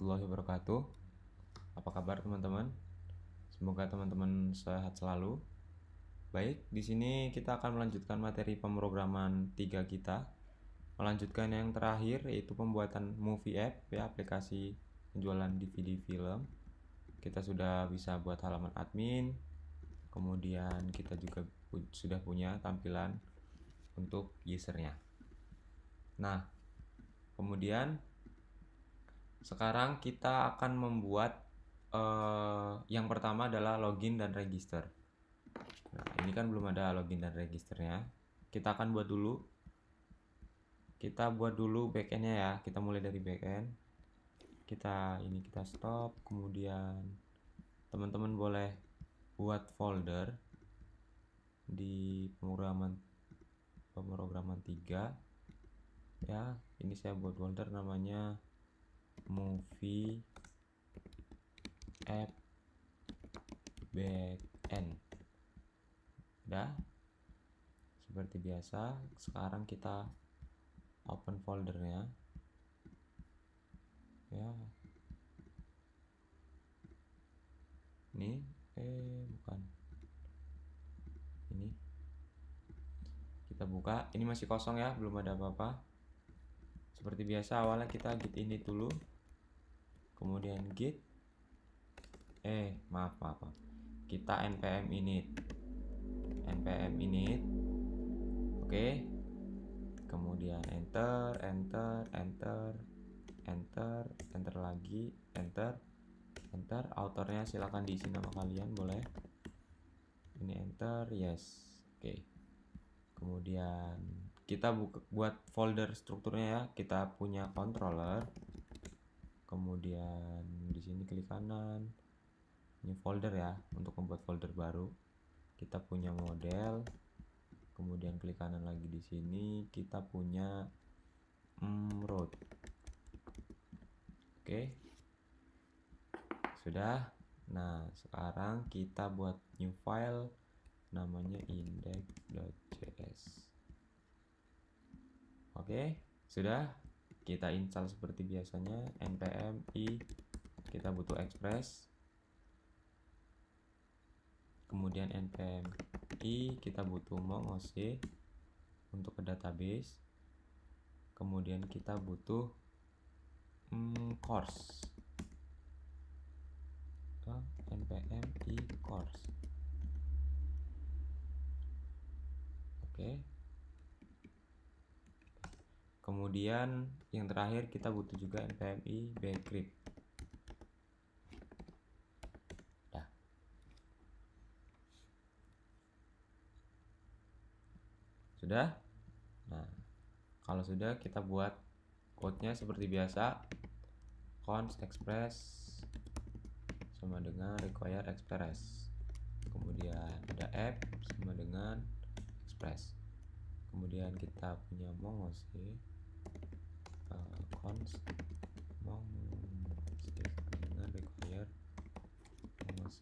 warahmatullahi wabarakatuh. Apa kabar teman-teman? Semoga teman-teman sehat selalu. Baik, di sini kita akan melanjutkan materi pemrograman 3 kita. Melanjutkan yang terakhir yaitu pembuatan movie app, ya, aplikasi penjualan DVD film. Kita sudah bisa buat halaman admin. Kemudian kita juga sudah punya tampilan untuk usernya. Nah, kemudian sekarang kita akan membuat yang pertama adalah login dan register. Nah, ini kan belum ada login dan registernya. Kita akan buat dulu. Kita buat dulu backendnya ya. Kita mulai dari backend. Kita stop. Kemudian teman-teman boleh buat folder di pemrograman 3. Ya, ini saya buat folder namanya movie app backend. Udah, seperti biasa. Sekarang kita open foldernya, ya. Ini bukan ini, kita buka. Ini masih kosong ya, belum ada apa-apa. Seperti biasa, awalnya kita git init dulu, kemudian git maaf kita npm init. Oke. Kemudian enter lagi, enter. Autornya silahkan diisi nama kalian, boleh. Ini enter, yes. Oke. Kemudian kita buat folder strukturnya ya. Kita punya controller. Kemudian di sini klik kanan. Ini folder ya, untuk membuat folder baru. Kita punya model. Kemudian klik kanan lagi di sini, kita punya road. Oke. Sudah. Nah, sekarang kita buat new file namanya index.js. Oke, sudah. Kita install seperti biasanya, npm i, kita butuh express. Kemudian npm i, kita butuh mongoc untuk ke database. Kemudian kita butuh course. Npm i course. Oke. Kemudian yang terakhir kita butuh juga npm i bcrypt. Dah. Sudah? Nah, kalau sudah, kita buat code-nya seperti biasa. Const express sama dengan require express. Kemudian ada app sama dengan express. Kemudian kita punya mongoc, const mongoc dengan require mongoc.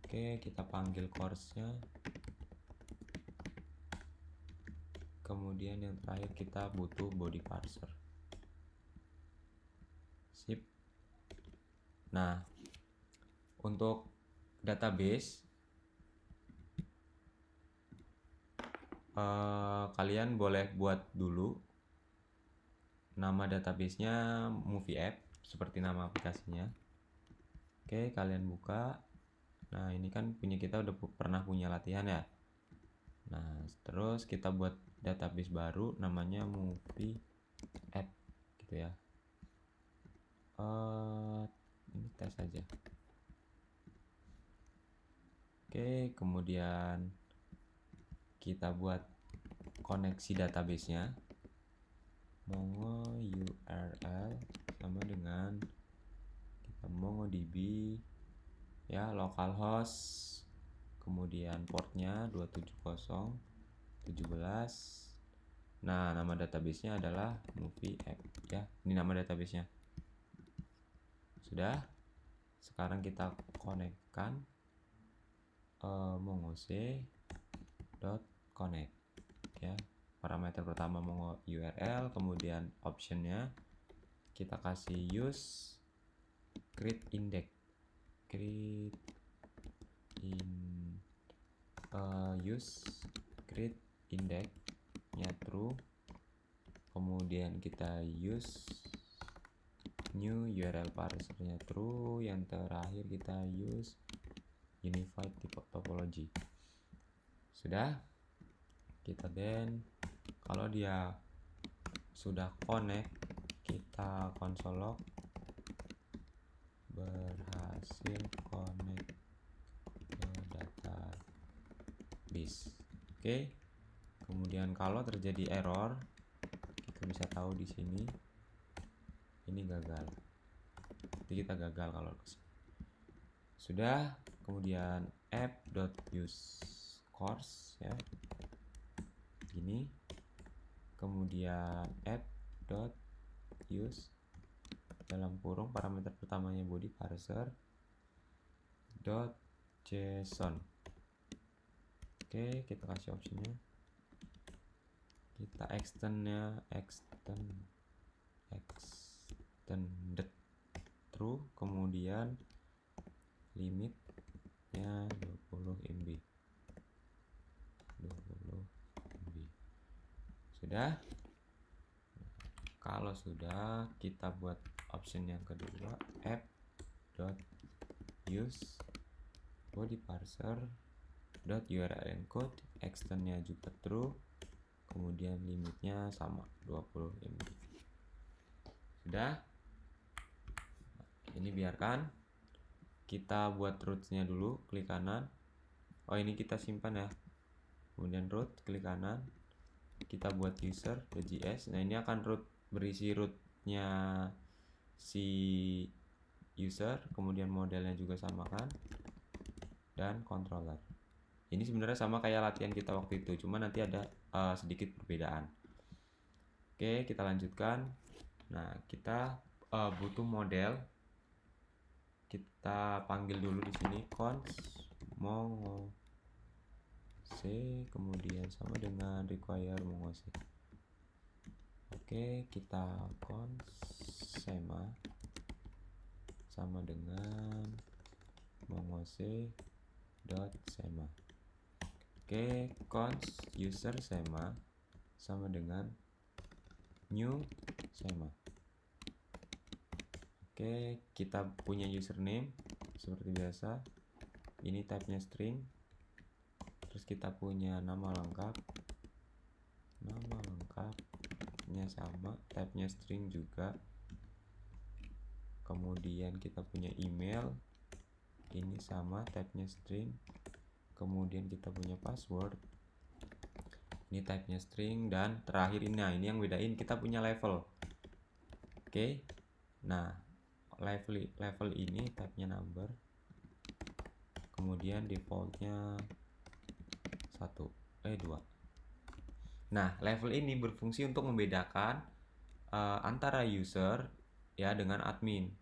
Oke, kita panggil course-nya. Kemudian yang terakhir kita butuh body parser. Sip. Nah, untuk database kalian boleh buat dulu nama databasenya movie app seperti nama aplikasinya. Oke, kalian buka. Nah, ini kan punya kita udah pernah punya latihan ya. Nah, terus kita buat database baru namanya movie app gitu ya. Ini tes aja. Oke, kemudian kita buat koneksi databasenya. Mongo URL sama dengan kita MongoDB ya, localhost. Kemudian portnya 27017. Nah, nama databasenya adalah movie app ya. Ini nama databasenya. Sudah. Sekarang kita konekkan mongoc.connect ya. Parameter pertama Mongo URL, kemudian optionnya kita kasih use create index, use create index nya true, kemudian kita use new URL parser nya true, yang terakhir kita use unified topology. Sudah, kita then kalau dia sudah connect, kita console log berhasil connect ke database. Oke. Kemudian kalau terjadi error, kita bisa tahu di sini ini gagal. Jadi kita gagal kalau kesini. Sudah, kemudian app.use course ya. Gini. Kemudian app.use dalam kurung parameter pertamanya body parser .json. Oke, kita kasih optionnya. Kita extended true, kemudian limitnya 20 MB. Sudah. Kalau sudah, kita buat option yang kedua, app.use body parser .url encode, extendnya juga true, kemudian limitnya sama 20 MB. Sudah. Ini biarkan kita buat rootsnya dulu, klik kanan. Oh, ini kita simpan ya. Kemudian root, klik kanan, kita buat user.js. Nah, ini akan root, berisi rootnya si user, kemudian modelnya juga sama kan, dan controller. Ini sebenarnya sama kayak latihan kita waktu itu, cuma nanti ada sedikit perbedaan. Oke, kita lanjutkan. Nah, kita butuh model. Kita panggil dulu di sini const mongose, kemudian sama dengan require mongose. Oke, kita const sema sama dengan mongose.sema. Oke, const user sema sama dengan new sema. Oke, kita punya username seperti biasa. Ini type-nya string. Terus kita punya nama lengkap. Nama lengkapnya sama, type-nya string juga. Kemudian kita punya email. Ini sama, type-nya string. Kemudian kita punya password. Ini type-nya string, dan terakhir ini yang bedain, kita punya level. Oke. Nah, level ini type-nya number, kemudian defaultnya 2. Nah, level ini berfungsi untuk membedakan antara user ya dengan admin.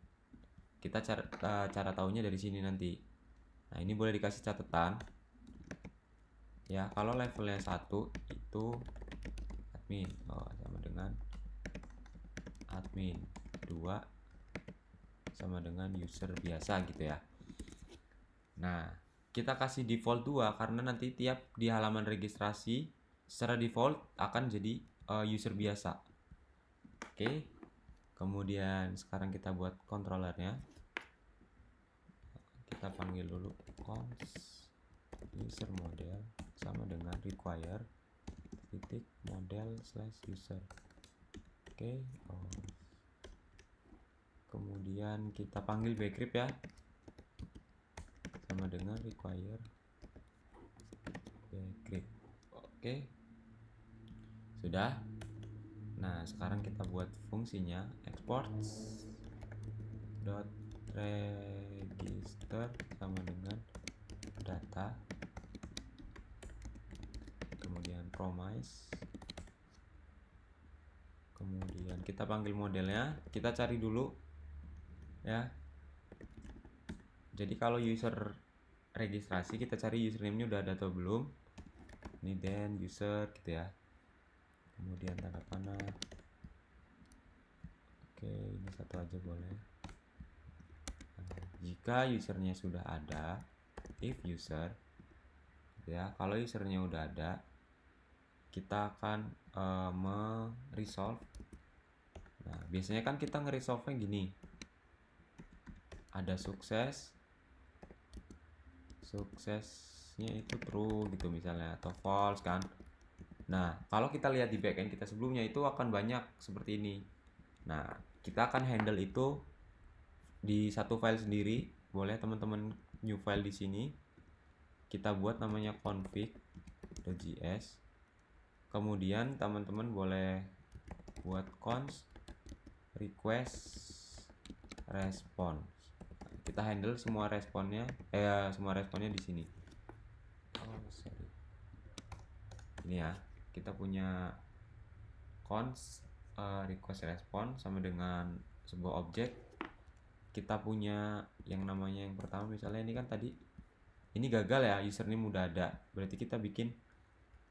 Kita cara tahunya dari sini nanti. Nah, ini boleh dikasih catatan ya. Kalau levelnya 1 itu admin, sama dengan admin. 2 sama dengan user biasa gitu ya. Nah, kita kasih default 2 karena nanti tiap di halaman registrasi secara default akan jadi user biasa. Oke. Kemudian sekarang kita buat controllernya. Kita panggil dulu const user model sama dengan require model/user. Oke. Kemudian kita panggil bcrypt ya, sama dengan require bcrypt. Oke, sudah. Nah, sekarang kita buat fungsinya exports.register sama dengan data, kemudian promise, kemudian kita panggil modelnya. Kita cari dulu ya. Jadi kalau user registrasi, kita cari username-nya udah ada atau belum. Ini then user gitu ya. Kemudian tanda panah. Oke, ini satu aja boleh. Nah, jika usernya sudah ada, if user, ya, kalau usernya udah ada, kita akan meresolve. Nah, biasanya kan kita ngeresolve-nya gini. Ada suksesnya itu true gitu misalnya, atau false kan. Nah, kalau kita lihat di backend kita sebelumnya itu akan banyak seperti ini. Nah, kita akan handle itu di satu file sendiri. Boleh teman-teman new file di sini. Kita buat namanya config.js. Kemudian teman-teman boleh buat const request response. Kita handle semua responnya di sini. Ini ya, kita punya const request response sama dengan sebuah objek. Kita punya yang namanya yang pertama, misalnya ini kan tadi ini gagal ya, username udah ada, berarti kita bikin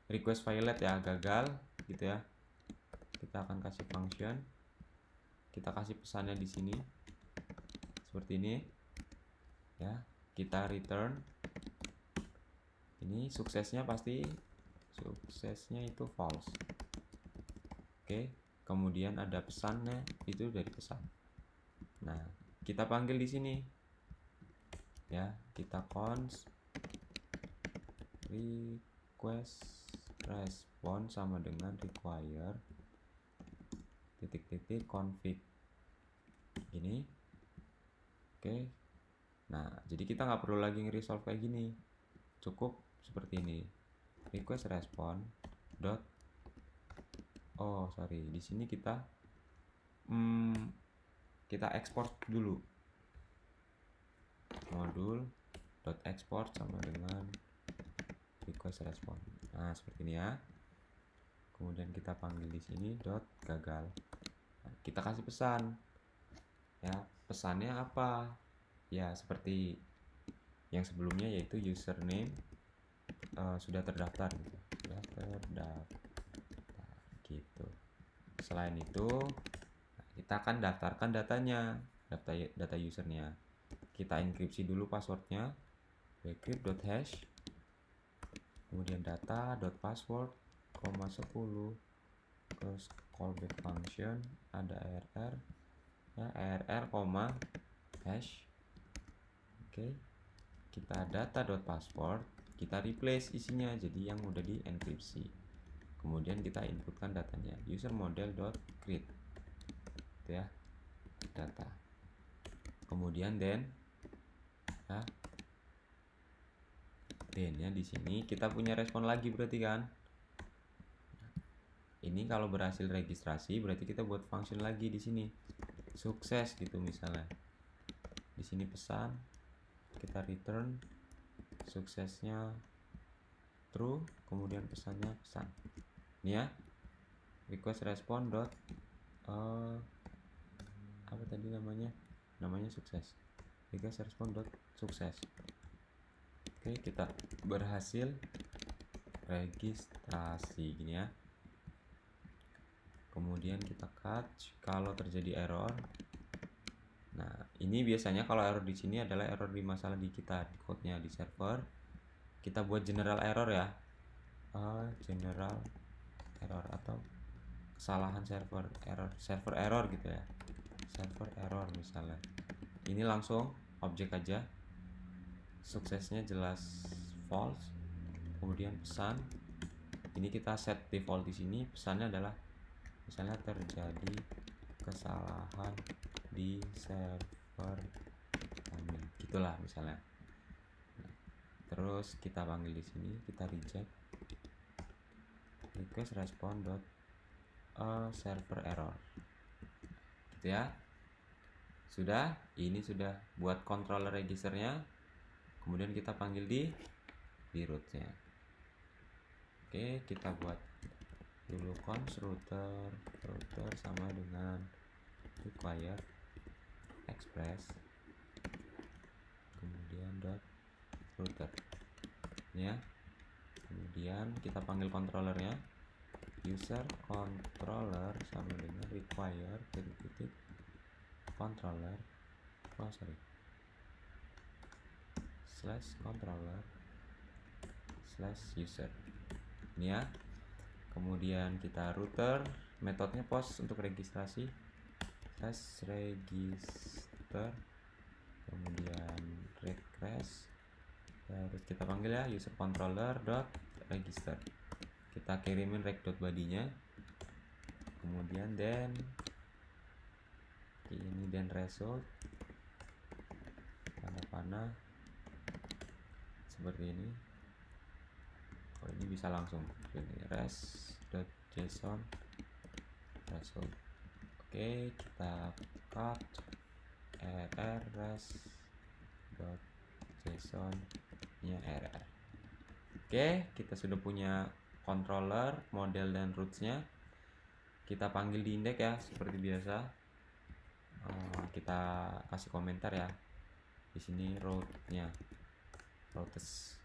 request violate ya, gagal gitu ya. Kita akan kasih function, kita kasih pesannya di sini seperti ini ya. Kita return ini suksesnya itu false. Oke, kemudian ada pesannya, itu dari pesan. Nah, kita panggil di sini ya, kita const request response sama dengan require titik-titik config ini. Oke, nah jadi kita nggak perlu lagi nge-resolve kayak gini, cukup seperti ini, request response dot di sini kita export dulu modul dot export sama dengan request response. Nah, seperti ini ya. Kemudian kita panggil di sini dot gagal. Nah, kita kasih pesan ya, pesannya apa ya, seperti yang sebelumnya, yaitu username sudah terdaftar gitu. Sudah terdaftar gitu. Selain itu kita akan daftarkan datanya, data usernya. Kita enkripsi dulu passwordnya, bcrypt.hash, kemudian data.password, 10, terus callback function, ada ARR ya, ARR, hash. Oke, kita data.password, kita replace isinya jadi yang udah di enkripsi. Kemudian kita inputkan datanya, user model.create gitu ya, data. Kemudian then ya di sini kita punya respon lagi berarti kan. Ini kalau berhasil registrasi berarti kita buat function lagi di sini, sukses gitu misalnya. Di sini pesan, kita return suksesnya true, kemudian pesannya pesan. Ini ya, request response dot apa tadi namanya sukses, request response dot sukses. Oke, kita berhasil registrasi gini ya. Kemudian kita catch kalau terjadi error. Nah, ini biasanya kalau error di sini adalah error di masalah di kita, di code-nya di server. Kita buat general error ya. General error atau kesalahan server error gitu ya. Server error misalnya. Ini langsung objek aja. Suksesnya jelas false. Kemudian pesan. Ini kita set default di sini, pesannya adalah misalnya terjadi kesalahan di server kami, gitulah misalnya. Terus kita panggil di sini, kita reject request response dot server error gitu ya. Sudah, ini sudah buat controller registernya. Kemudian kita panggil di rootnya. Oke, kita buat dulu const router sama dengan require express, kemudian dot router ya. Kemudian kita panggil controllernya, user controller sama dengan require titik controller /controller /user ini ya. Kemudian kita router, metodenya post untuk registrasi /register, kemudian request, terus kita panggil ya user controller .register, kita kirimin rec.body-nya, kemudian then result panah seperti ini. Oh, ini bisa langsung ini res.json result. Oke, kita cut error res.json nya error. Oke, kita sudah punya controller, model dan roots-nya. Kita panggil di index ya seperti biasa. Kita kasih komentar ya di sini route-nya, routes.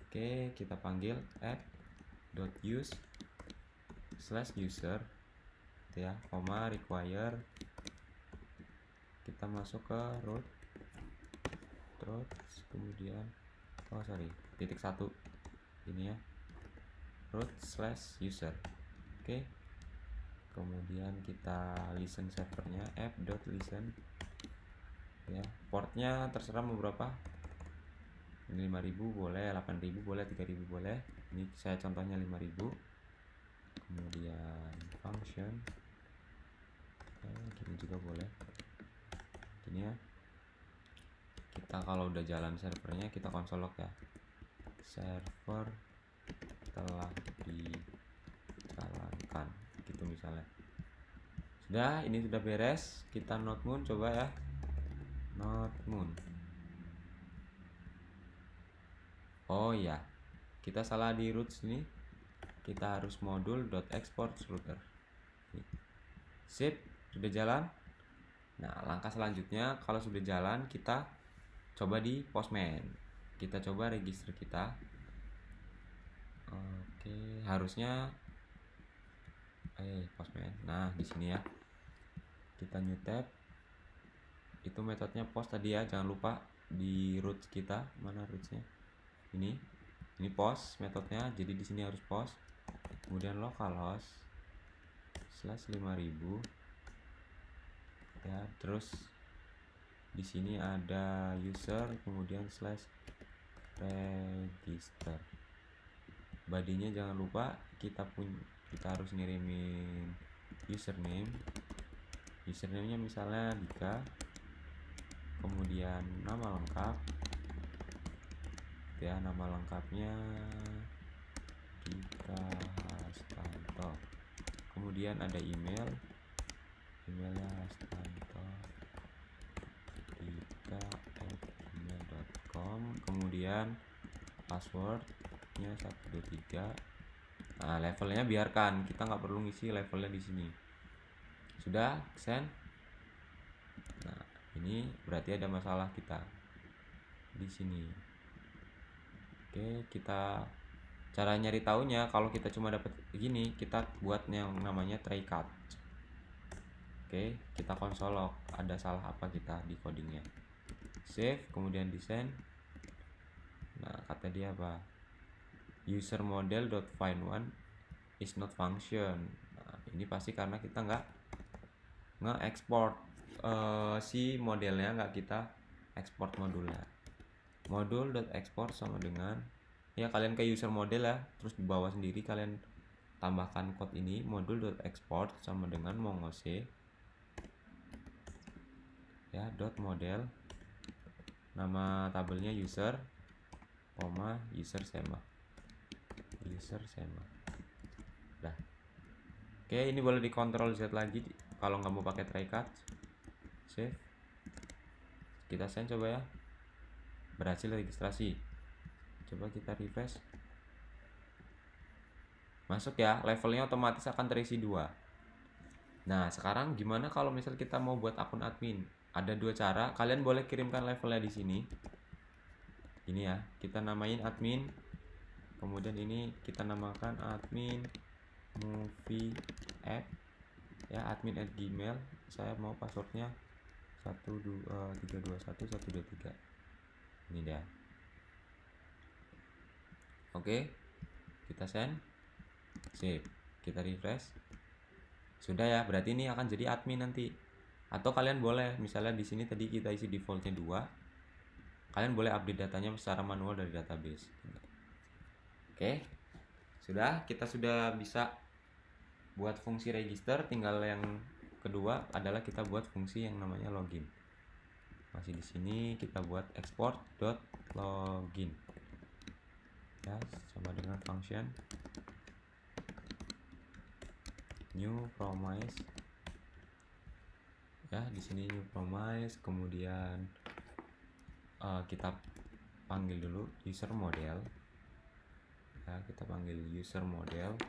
Oke, kita panggil app.use/user ya, koma require, kita masuk ke route, kemudian titik 1 ini ya, route/user. Oke, kemudian kita listen servernya app.listen ya, portnya terserah mau berapa, ini 5000 boleh, 8000 boleh, 3000 boleh, ini saya contohnya 5000. Kemudian function gini juga boleh, gini ya. Kita kalau udah jalan servernya kita konsol log ya, server telah dijalankan gitu misalnya. Sudah, ini sudah beres. Kita node-moon coba ya, node-moon. Oh iya, kita salah di roots ini, kita harus modul.export router. Sip, sudah jalan. Nah, langkah selanjutnya kalau sudah jalan kita coba di Postman. Kita coba register kita. Oke, harusnya Postman. Nah, di sini ya. Kita new tab. Itu metodenya post tadi ya, jangan lupa di roots kita. Mana rootsnya? Ini post metodenya, jadi di sini harus post. Kemudian localhost /5000 ya, terus di sini ada user, kemudian /register. Badinya jangan lupa kita harus ngirimin username-nya misalnya Dika, kemudian nama lengkap ya, nama lengkapnya Dika Hastanto, kemudian ada emailnya hastanto@dika@gmail.com, kemudian passwordnya 123. Nah, levelnya biarkan, kita nggak perlu ngisi levelnya di sini. Sudah send. Nah, ini berarti ada masalah kita di sini. Oke, kita cara nyari taunya kalau kita cuma dapat gini, kita buat yang namanya try catch. Oke, kita konsol log ada salah apa kita di codingnya. Save, kemudian di send. Nah, kata dia apa? User model.find1 is not function. Nah, ini pasti karena kita nge-export si modelnya, nggak kita export modulnya. Modul.export sama dengan ya, kalian ke user model ya, terus di bawah sendiri kalian tambahkan code ini, modul.export sama dengan mongoose ya, .model, nama tabelnya user, user sema. Dah. Oke, ini boleh di Ctrl Z lagi kalau nggak mau pakai try catch. Save. Kita send coba ya. Berhasil registrasi. Coba kita refresh. Masuk ya, levelnya otomatis akan terisi 2. Nah, sekarang gimana kalau misal kita mau buat akun admin? Ada 2 cara, kalian boleh kirimkan levelnya di sini. Ini ya, kita namain admin. Kemudian ini kita namakan admin movie app ya, admin@gmail. Saya mau passwordnya 12321 123. Ini dia. Oke, kita send. Sip, kita refresh. Sudah ya, berarti ini akan jadi admin nanti. Atau kalian boleh, misalnya di sini tadi kita isi defaultnya 2, kalian boleh update datanya secara manual dari database. Oke, kita sudah bisa buat fungsi register. Tinggal yang kedua adalah kita buat fungsi yang namanya login. Masih di sini kita buat export.login ya, sama dengan function new promise ya. Di sini new promise, kemudian kita panggil dulu user model ya, kita panggil user model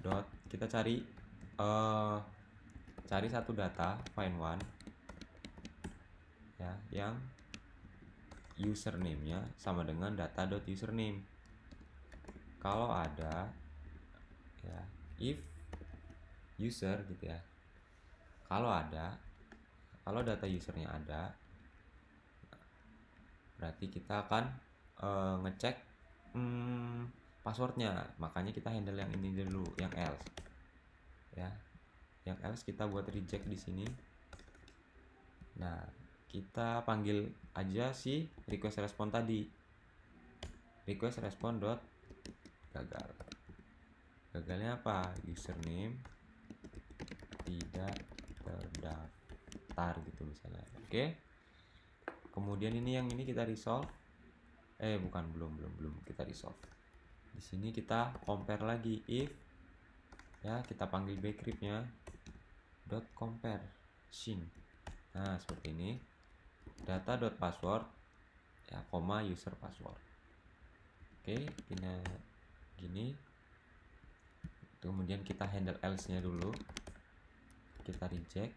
dot, kita cari satu data find one ya, yang username-nya sama dengan data.username. Kalau ada ya, if user gitu ya, kalau data usernya ada, berarti kita akan ngecek passwordnya. Makanya kita handle yang ini dulu, yang else ya. Yang else kita buat reject di sini. Nah, kita panggil aja si request respon tadi, request respon dot gagal. Gagalnya apa? Username tidak terdaftar gitu misalnya. Oke. Kemudian ini kita resolve. Belum kita resolve. Di sini kita compare lagi, if ya, kita panggil bcrypt-nya dot compare syn. Nah, seperti ini. Data.password ya, koma user password. Oke, gini. Kemudian kita handle else-nya dulu. Kita reject.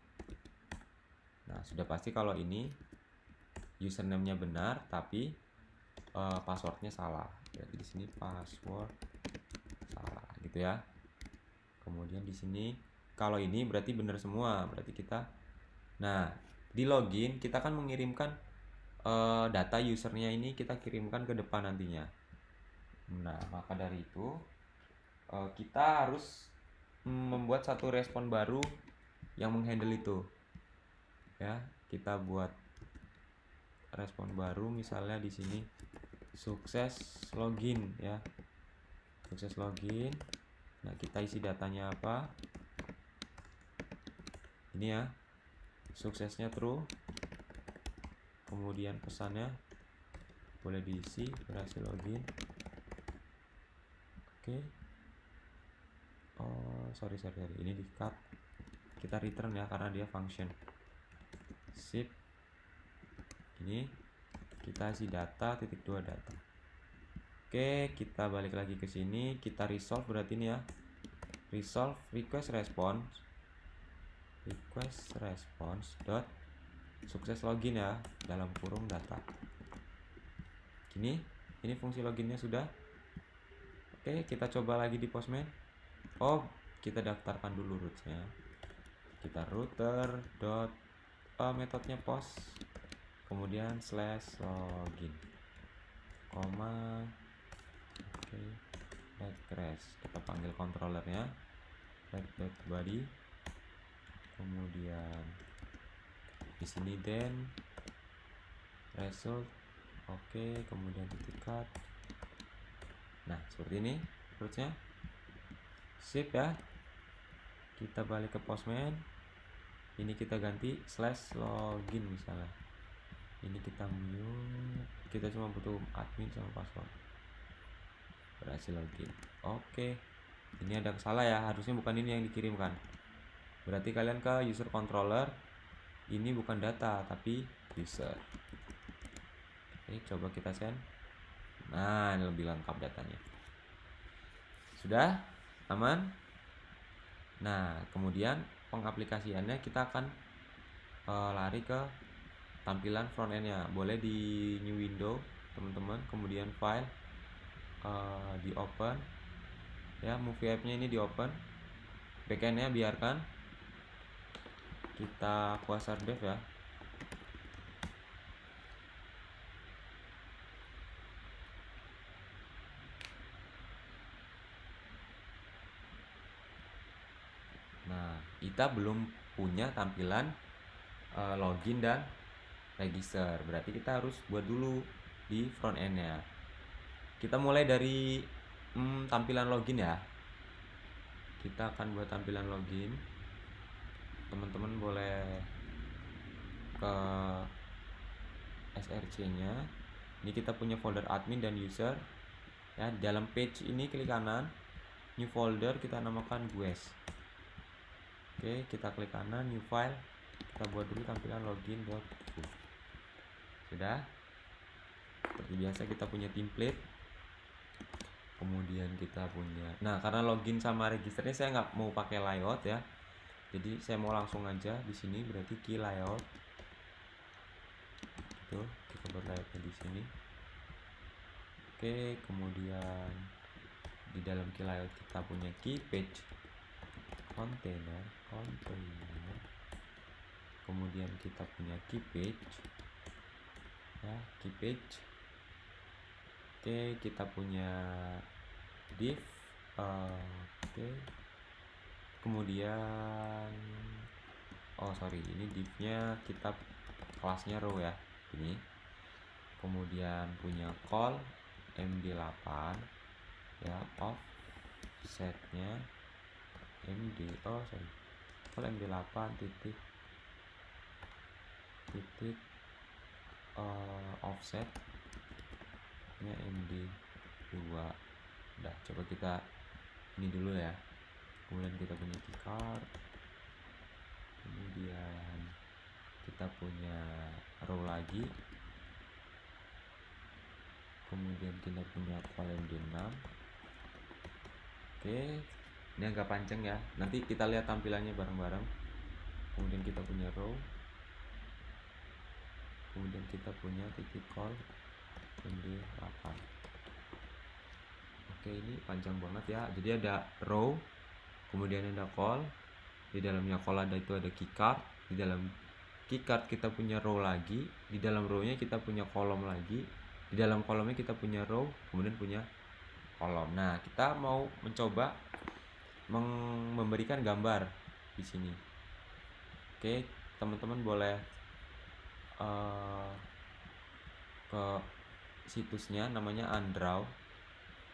Nah, sudah pasti kalau ini username-nya benar tapi passwordnya salah. Berarti di sini password salah gitu ya. Kemudian di sini kalau ini berarti benar semua. Berarti kita, nah, di login kita akan mengirimkan data usernya ini, kita kirimkan ke depan nantinya. Nah, maka dari itu kita harus membuat satu respon baru yang menghandle itu ya. Kita buat respon baru, misalnya di sini sukses login ya, sukses login. Nah, kita isi datanya apa, ini ya, suksesnya true. Kemudian pesannya boleh diisi berhasil login. Oke. Sorry, ini di cut, kita return ya karena dia function. Sip. Ini kita isi data .2 data. Oke, kita balik lagi ke sini, kita resolve. Berarti ini ya, resolve request response dot sukses login ya, dalam kurung data. Ini fungsi loginnya sudah. Oke, kita coba lagi di Postman. Kita daftarkan dulu rootsnya. Kita router dot metodenya post, kemudian slash login, koma, oke, let crash. Kita panggil controllernya let body, kemudian di sini then result, oke, kemudian titik cut. Nah, seperti ini rootsnya. Sip ya. Kita balik ke Postman. Ini kita ganti slash login misalnya. Ini kita mute. Kita cuma butuh admin sama password. Berhasil login. Oke. Ini ada salah ya. Harusnya bukan ini yang dikirimkan. Berarti kalian ke user controller. Ini bukan data tapi user. Oke, coba kita send. Nah, ini lebih lengkap datanya. Sudah? Aman? Nah, kemudian pengaplikasiannya kita akan lari ke tampilan front end-nya. Boleh di new window teman-teman, kemudian file, di open ya, movie app-nya ini di open. Backend-nya biarkan kita kuasar dev ya. kita belum punya tampilan login dan register. Berarti kita harus buat dulu di front end-nya. Kita mulai dari tampilan login ya. Kita akan buat tampilan login. Teman-teman boleh ke src-nya. Ini kita punya folder admin dan user. Ya, di dalam page ini klik kanan, new folder, kita namakan GUES. Oke, kita klik kanan, new file. Kita buat dulu tampilan login.fu. Sudah. Seperti biasa kita punya template. Kemudian kita punya. Nah, karena login sama registernya saya nggak mau pakai layout ya. Jadi saya mau langsung aja di sini, berarti key layout. Gitu, kita buat layoutnya di sini. Oke, kemudian di dalam key layout kita punya key page container. Kemudian kita punya key page. Ya, key page. Oke, kita punya div. Oke. Kemudian ini divnya kita kelasnya row ya, ini. Kemudian punya call md8 ya, offsetnya call md8 titik offsetnya md2. Udah, coba kita ini dulu ya. Kemudian kita punya keycard, kemudian kita punya row lagi, kemudian kita punya column D6. Oke, ini agak panjang ya, nanti kita lihat tampilannya bareng-bareng. Kemudian kita punya row, kemudian kita punya titik call MD8. Oke, ini panjang banget ya. Jadi ada row, kemudian ada call, di dalamnya call itu ada keycard, di dalam keycard kita punya row lagi, di dalam row-nya kita punya kolom lagi, di dalam kolomnya kita punya row, kemudian punya kolom. Nah, kita mau mencoba memberikan gambar di sini. Oke, teman-teman boleh ke situsnya, namanya Undraw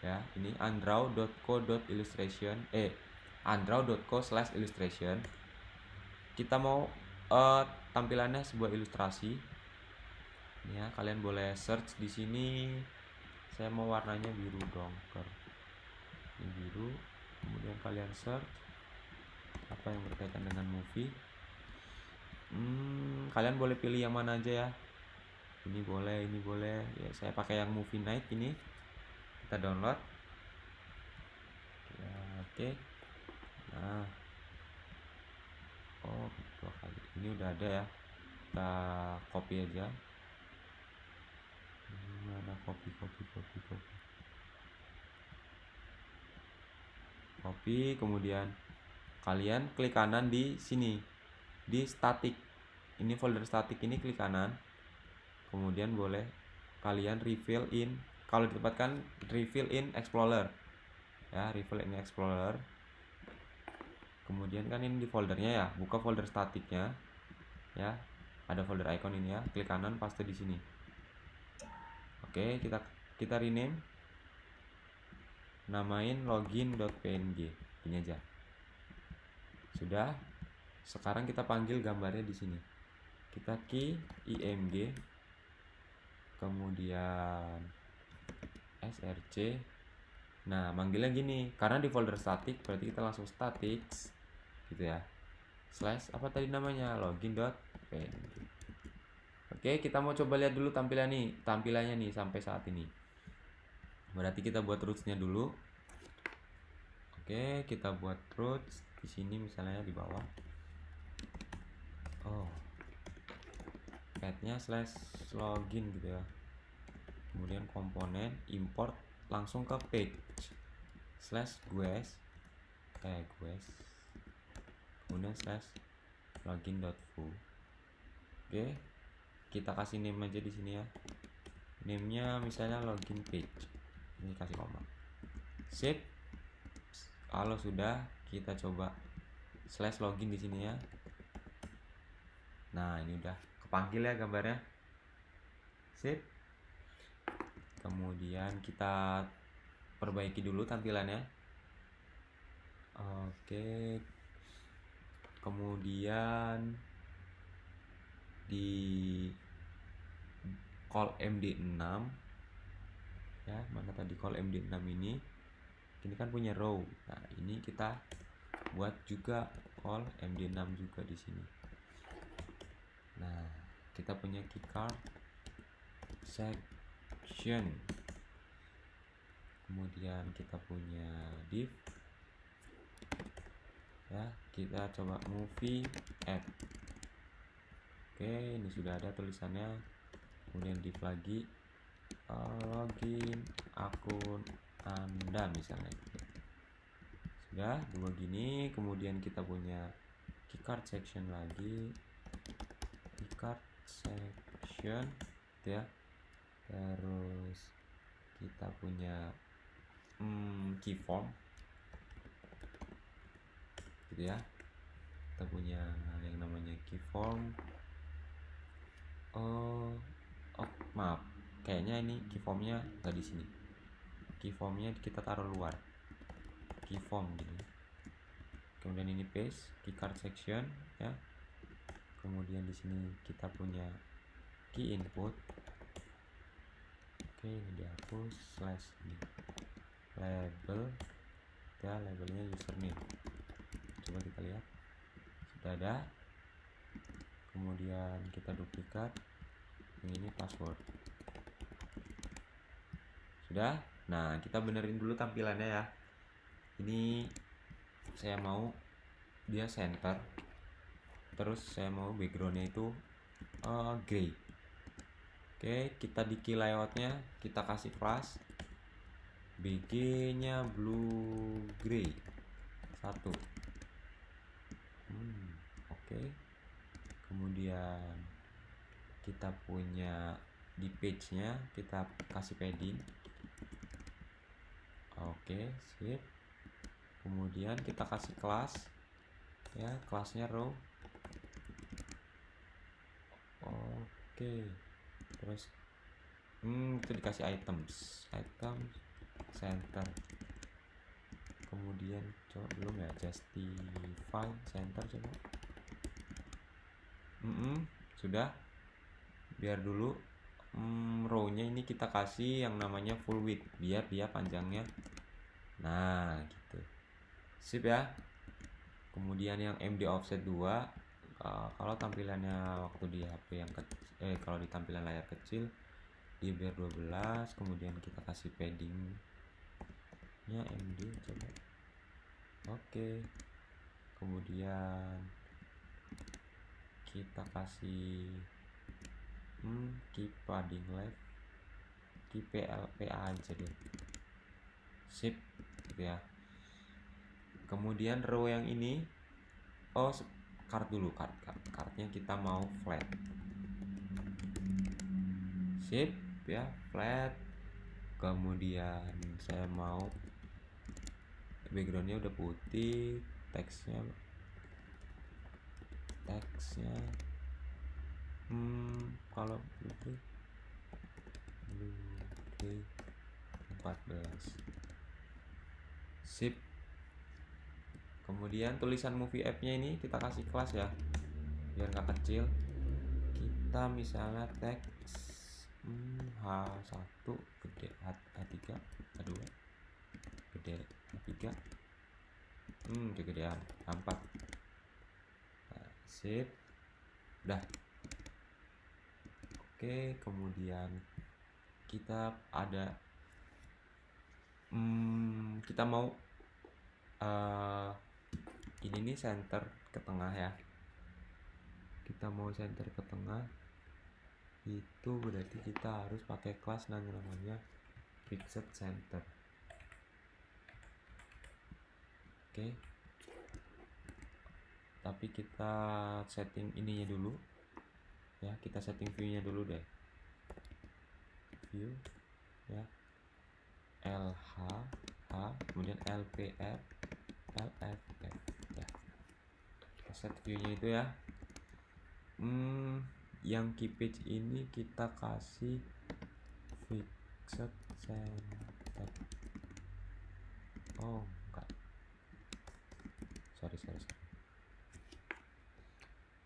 ya. Ini undraw.co.illustration undraw.co/illustration. Kita mau tampilannya sebuah ilustrasi ya. Kalian boleh search di sini. Saya mau warnanya biru dong, ini biru. Kemudian kalian search apa yang berkaitan dengan movie. Kalian boleh pilih yang mana aja ya. Ini boleh ya. Saya pakai yang movie night ini. Kita download ya. Oke. Nah, dua kali ini udah ada ya. Kita copy aja. Mana copy. Kemudian kalian klik kanan di sini, di static. Ini folder static ini, klik kanan. Kemudian boleh kalian refill in, kalau ditempatkan refill in explorer ya, refill in explorer. Kemudian kan ini di foldernya ya, buka folder statiknya ya, ada folder icon ini ya, klik kanan, paste di sini. Oke, kita rename, namain login.png, ini aja. Sudah. Sekarang kita panggil gambarnya di sini. Kita key img, kemudian src. Nah, manggilnya gini, karena di folder static berarti kita langsung statics gitu ya. Slash apa tadi namanya, login.png. Oke, kita mau coba lihat dulu tampilannya nih sampai saat ini. Berarti kita buat roots-nya dulu. Oke, kita buat roots di sini misalnya di bawah. Path-nya /login gitu ya. Kemudian komponen import langsung ke page /GUES kemudian /login.fu. Oke, kita kasih name aja di sini ya. Name-nya misalnya login page. Ini kasih koma. Save. Kalau sudah, kita coba slash login di sini ya. Nah, ini udah kepanggil ya gambarnya. Sip. Kemudian kita perbaiki dulu tampilannya. Oke. Kemudian di call MD6 ya, mana tadi call MD6 ini kan punya row. Nah, ini kita buat juga call MD6 juga di sini. Nah, kita punya keycard section. Kemudian kita punya div. Ya, kita coba movie add. Oke, ini sudah ada tulisannya. Kemudian div lagi login akun Anda misalnya. Sudah dua gini. Kemudian kita punya keycard section lagi, keycard section gitu ya. Terus kita punya keyform gitu ya. Kita punya yang namanya keyform. Oh maaf, kayaknya ini keyformnya nggak di sini. Keyformnya kita taruh luar, keyform gini. Kemudian ini paste keycard section ya. Kemudian di sini kita punya key input. Oke, ini dihapus slash ini label ya, labelnya username. Coba kita lihat, sudah ada. Kemudian kita duplikat, yang ini password. Sudah. Nah, kita benerin dulu tampilannya ya. Ini saya mau dia center, terus saya mau backgroundnya itu gray. Oke, kita di key layoutnya kita kasih class BG nya blue gray 1. Oke. Kemudian kita punya di page nya kita kasih padding. Oke, sip. Kemudian kita kasih kelas ya, kelasnya row. Oke, terus itu dikasih items center. Kemudian coba belum ya, justify center coba. Sudah. Biar dulu row-nya ini kita kasih yang namanya full width biar dia panjangnya. Nah, gitu. Sip ya. Kemudian yang MD offset 2, kalau tampilannya waktu di HP yang kalau di tampilan layar kecil dia biar 12. Kemudian kita kasih paddingnya MD coba. Oke. Kemudian kita kasih key padding left, key PLPA aja deh. Sip gitu ya. Kemudian row yang ini card dulu, cardnya kita mau flat. Sip ya, flat. Kemudian saya mau backgroundnya udah putih, teksnya kalau blue 14. Sip. Kemudian tulisan movie app-nya ini kita kasih kelas ya, biar nggak kecil. Kita misalnya teks H1 gede, H3, H2 gede, H3 kegedean, H4. Nah, sip. Udah. Oke, kemudian kita ada kita mau ini nih center ke tengah ya. Kita mau center ke tengah, itu berarti kita harus pakai kelas namanya fixed center. Oke. Tapi kita setting ininya dulu ya, kita setting view-nya dulu deh. View ya, LH, kemudian LPF, LFF ya. set view-nya itu ya. Yang key page ini kita kasih fixed center. Oh enggak, sorry.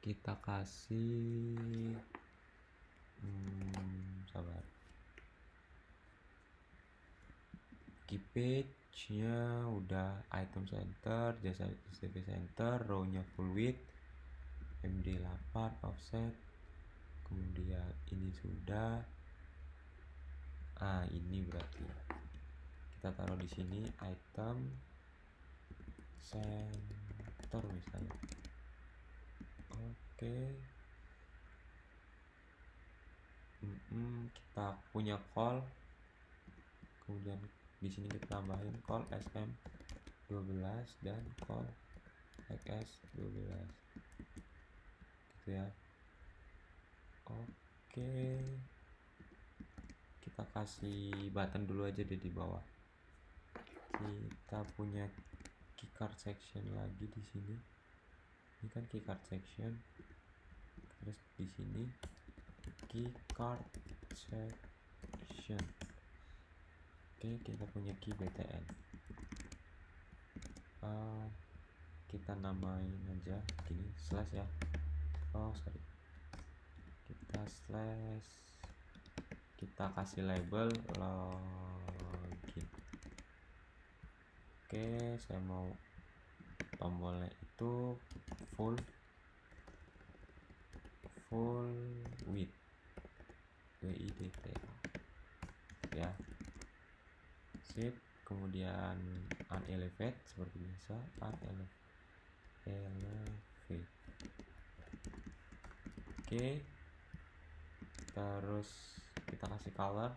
Kita kasih sabar. Key page-nya udah item center, jasa STP center, row-nya full width, MD8 offset. Kemudian ini sudah. Ini berarti kita taruh di sini item center misalnya. Oke. Kita punya call, kemudian di sini kita tambahin call SM12 dan call XS12 gitu ya. Oke, kita kasih button dulu aja deh di bawah. Kita punya keycard section lagi di sini. Ini kan keycard section, terus di sini keycard section. Oke, kita punya key btn. Kita namain aja gini, slash ya. Sorry, kita slash, kita kasih label login. Oke, saya mau tombolnya itu full width, width ya. Sip. Kemudian unelevate seperti biasa, unelevate. Oke, terus kita kasih color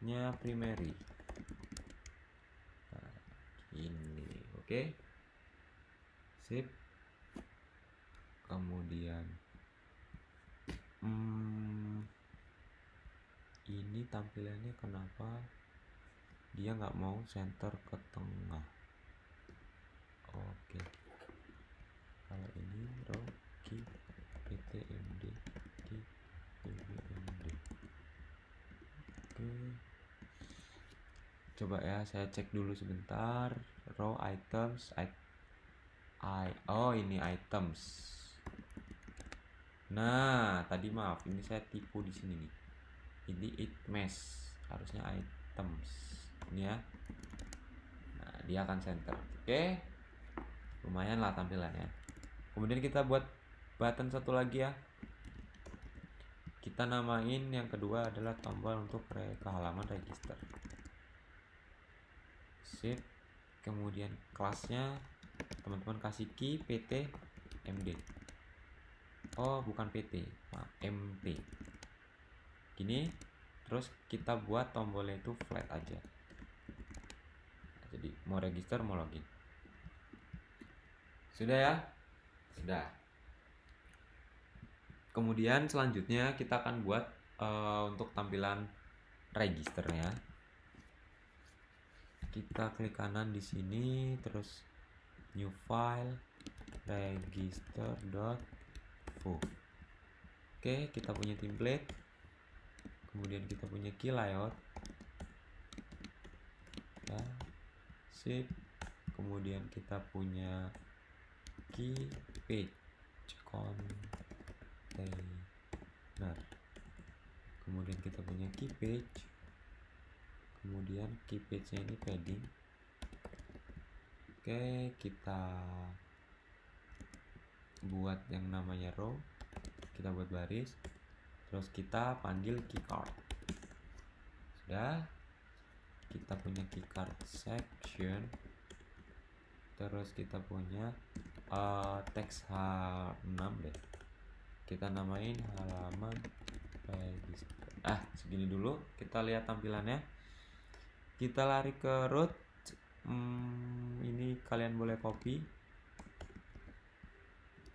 nya primary. Ini oke. Sip. Kemudian ini tampilannya kenapa dia nggak mau center ke tengah? Oke, kalau ini row key ptmd key ptmd. Oke, coba ya, saya cek dulu sebentar. Row items, ini items. Nah, tadi maaf, ini saya tipu di sini nih. Ini it mesh, harusnya items ini ya. Nah, dia akan center. Oke, lumayan lah tampilannya. Kemudian kita buat button satu lagi ya. Kita namain yang kedua adalah tombol untuk ke halaman register. Sip. Kemudian kelasnya teman-teman kasih key pt md. Bukan pt, mt gini. Terus kita buat tombolnya itu flat aja. Jadi mau register mau login. Sudah ya? Sudah. Kemudian selanjutnya kita akan buat untuk tampilan registernya. Kita klik kanan di sini, terus new file register.vo. Oke, kita punya template. Kemudian kita punya key layout. Ya. Sip. Kemudian kita punya key page container. Kemudian kita punya key page. Kemudian key page-nya ini padding. Oke, kita buat yang namanya row. Kita buat baris. Terus kita panggil keycard. Sudah. Kita punya keycard section. Terus kita punya teks H6 deh. Kita namain halaman register. Segini dulu. Kita lihat tampilannya. Kita lari ke root. Ini kalian boleh copy.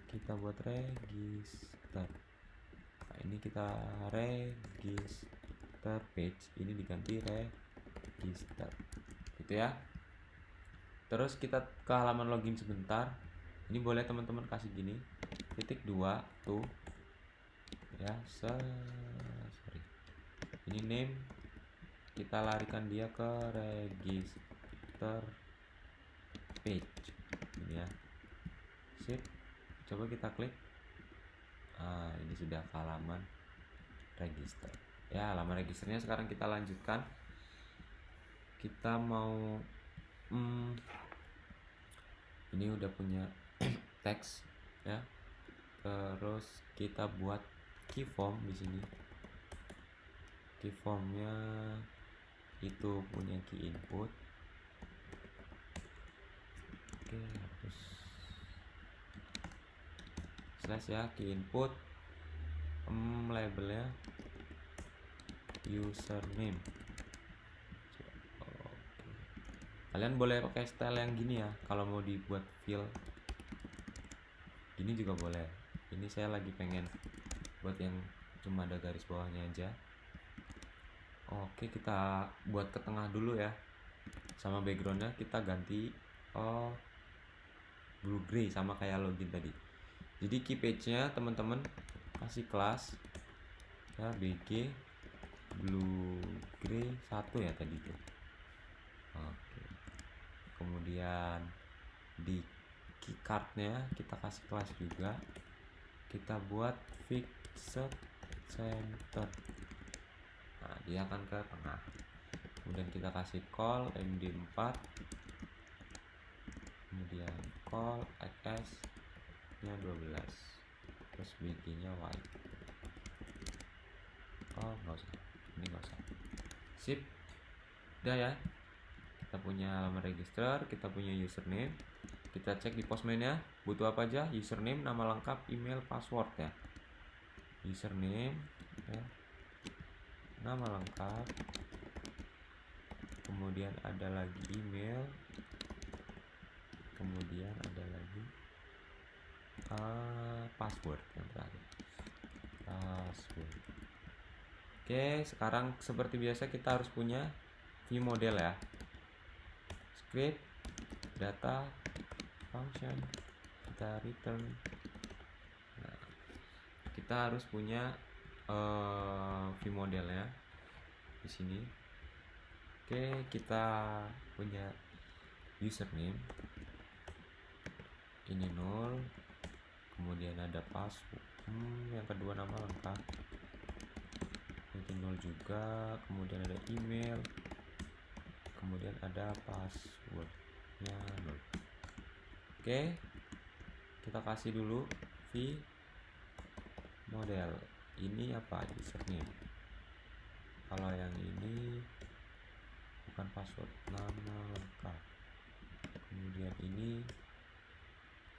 Kita buat register. Nah, ini kita register page. Ini diganti register. Gitu ya. Terus kita ke halaman login sebentar. Ini boleh teman-teman kasih gini, titik 2 tuh ya, sorry. Ini name, kita larikan dia ke register page ini ya. Sip, coba kita klik. Ini sudah ke halaman register ya. Halaman registernya sekarang kita lanjutkan. Kita mau ini udah punya teks ya, terus kita buat key form di sini. Key formnya itu punya key input. Oke, terus slash ya, key input, labelnya username. Kalian boleh pakai style yang gini ya, kalau mau dibuat fill gini juga boleh. Ini saya lagi pengen buat yang cuma ada garis bawahnya aja. Oke, kita buat ke tengah dulu ya. Sama backgroundnya kita ganti blue gray sama kayak login tadi. Jadi key page nya teman-teman kasih kelas ya, bg blue gray 1 ya tadi tuh. Oke, kemudian di key cardnya kita kasih kelas juga, kita buat fixed center. Nah, dia akan ke tengah. Kemudian kita kasih call md4, kemudian call xs nya 12, terus bg nya white. Nggak usah, ini nggak usah. Sip, udah ya. Kita punya halaman register, kita punya username. Kita cek di postman ya, butuh apa aja? Username, nama lengkap, email, password ya. Username ya, nama lengkap, kemudian ada lagi email, kemudian ada lagi password yang terakhir, password. Oke, sekarang seperti biasa kita harus punya view model ya. Script, data, function, kita return. Nah, kita harus punya view modelnya di sini. Oke, kita punya username ini 0, kemudian ada password, yang kedua nama lengkap itu 0 juga, kemudian ada email, kemudian ada passwordnya 0. Oke, kita kasih dulu view model ini apa, username. Kalau yang ini bukan password, nama lengkap, kemudian ini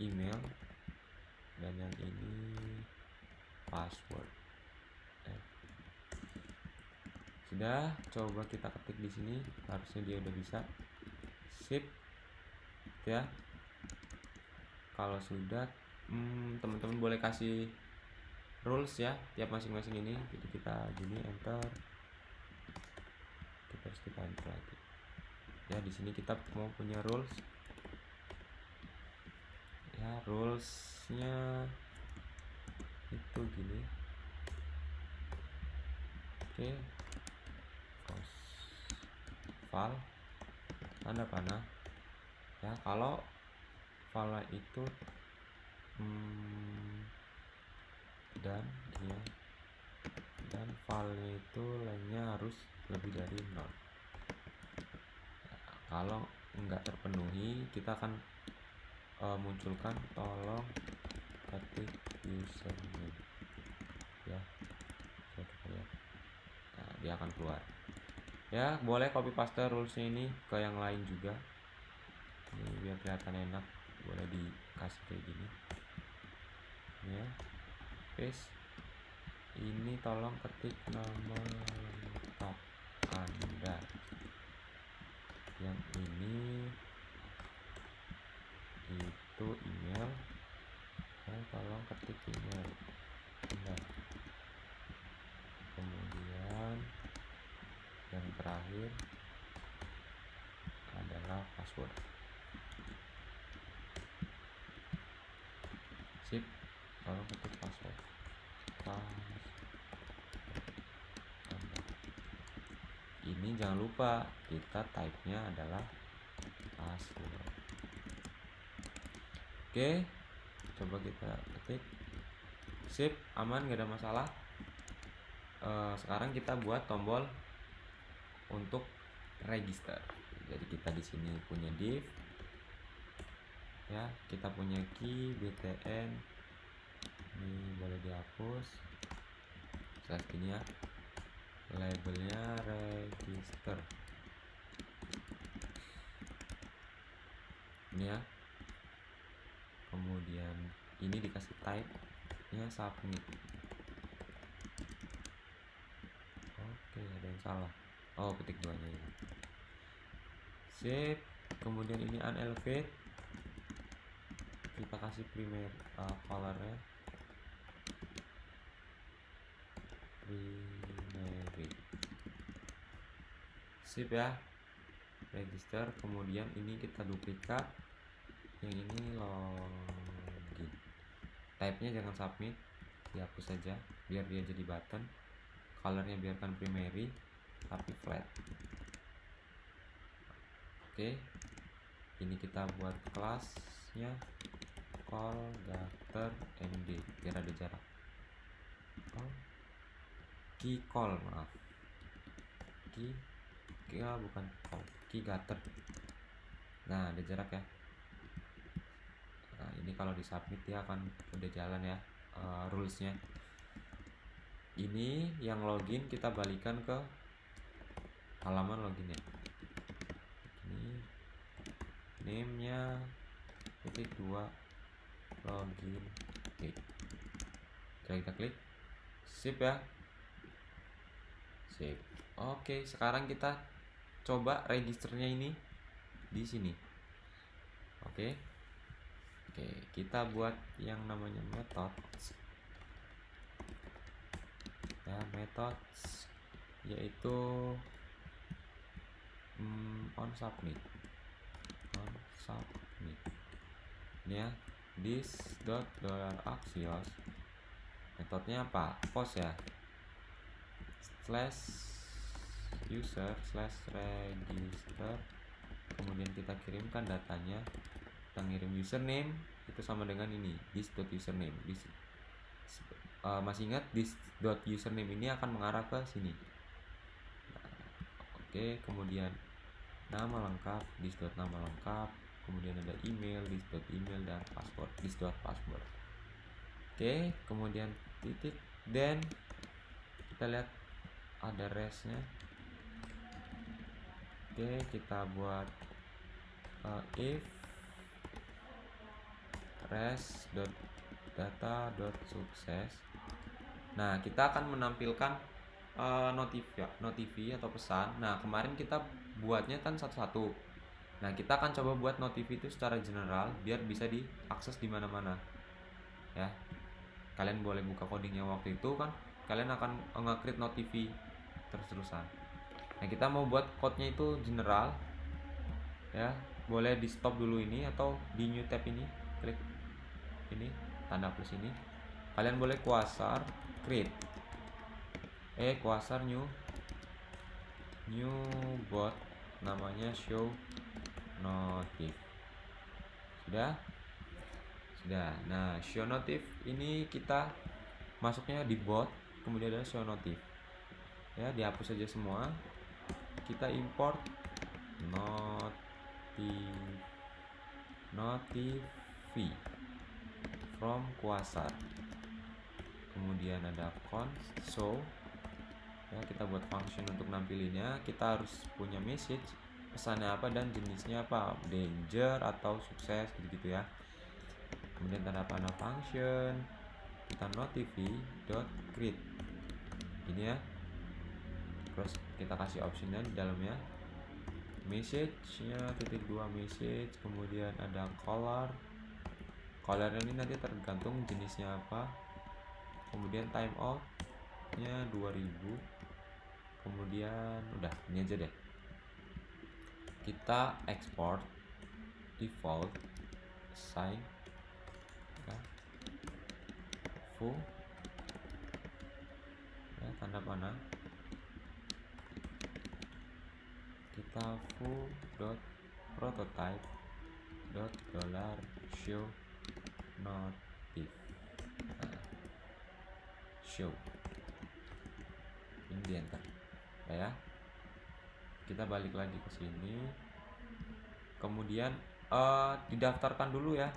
email, dan yang ini password. Sudah, coba kita ketik di sini, harusnya dia udah bisa. Sip ya. Kalau sudah, teman-teman boleh kasih rules ya tiap masing-masing ini. Jadi kita gini, enter, kita enter lagi ya. Di sini kita mau punya rules ya, rulesnya itu gini. Oke, file tanda panah ya. Kalau file itu dan filenya itu lainnya harus lebih dari 0. Kalau enggak terpenuhi, kita akan munculkan tolong ketik username ya. Nah, dia akan keluar ya. Boleh copy paste rulesnya ini ke yang lain juga, ini biar kelihatan enak. Boleh dikasih kayak gini ya, paste. Ini tolong ketik nama lengkap Anda, yang ini itu email, dan tolong ketik email Anda. Kemudian yang terakhir adalah password. lalu ketik password. Ini jangan lupa kita type-nya adalah password. Oke, coba kita ketik. Sip, aman, gak ada masalah. Sekarang kita buat tombol untuk register. Jadi kita di sini punya div, ya, kita punya key btn. Ini boleh dihapus. Slash gini ya. Labelnya register. Ini ya. Kemudian ini dikasih type-nya submit. Oke, ada yang salah. Oh, ketik duanya ini. Sip. Kemudian ini unelevate. Kita kasih primary colornya primary. Sip ya. Register. Kemudian ini kita duplikat. Yang ini login. Type-nya jangan submit, dihapus saja biar dia jadi button. Colornya biarkan primary tapi flat. Oke, ini kita buat kelasnya call getter md biar ada jarak. Key call, maaf, key bukan call, key getter. Nah, ada jarak ya. Nah, ini kalau disubmit dia akan udah jalan ya, rulesnya. Ini yang login kita balikan ke halaman loginnya. Ini name-nya _2 login. Oke. Kita klik. Sip ya. Sip. Oke, sekarang kita coba registernya ini di sini. Oke. Oke, kita buat yang namanya methods. Ya, methods yaitu on submit. Ini ya, this.$axios. Metodenya apa? Post ya. /user/register. Kemudian kita kirimkan datanya. Kita ngirim username itu sama dengan ini, this.username. Masih ingat this.username ini akan mengarah ke sini. Oke, kemudian nama lengkap, this.nama lengkap, kemudian ada email, this.email, dan password, this.password. Oke, kemudian titik, dan kita lihat ada restnya. Oke, kita buat if res.data.success. Nah, kita akan menampilkan notifi atau pesan. Nah, kemarin kita buatnya kan satu-satu. Nah, kita akan coba buat notifi itu secara general biar bisa diakses di mana-mana. Ya. Kalian boleh buka codingnya waktu itu kan. Kalian akan nge-create notifi terus-terusan. Nah, kita mau buat code-nya itu general. Ya, boleh di stop dulu ini atau di new tab ini, klik ini tanda plus ini. Kalian boleh quasar create. Quasar new bot namanya show notif. Sudah. Nah, show notif ini kita masuknya di bot, kemudian ada show notif. Ya, dihapus saja semua. Kita import notifi from quasar. Kemudian ada const show. Ya, kita buat function untuk nampilinnya. Kita harus punya message, pesannya apa dan jenisnya apa, danger atau sukses gitu ya. Kemudian tanda panah function, kita notifi.create ini ya. Terus kita kasih optionnya di dalamnya, message-nya _2 message, kemudian ada colornya ini nanti tergantung jenisnya apa, kemudian timeout-nya 2000, kemudian udah ini aja deh. Kita export default sign ya. foo ya, tanda panah, kita foo dot prototype dot dollar show notif. Nah, show ini di enter ya. Kita balik lagi ke sini, kemudian didaftarkan dulu ya.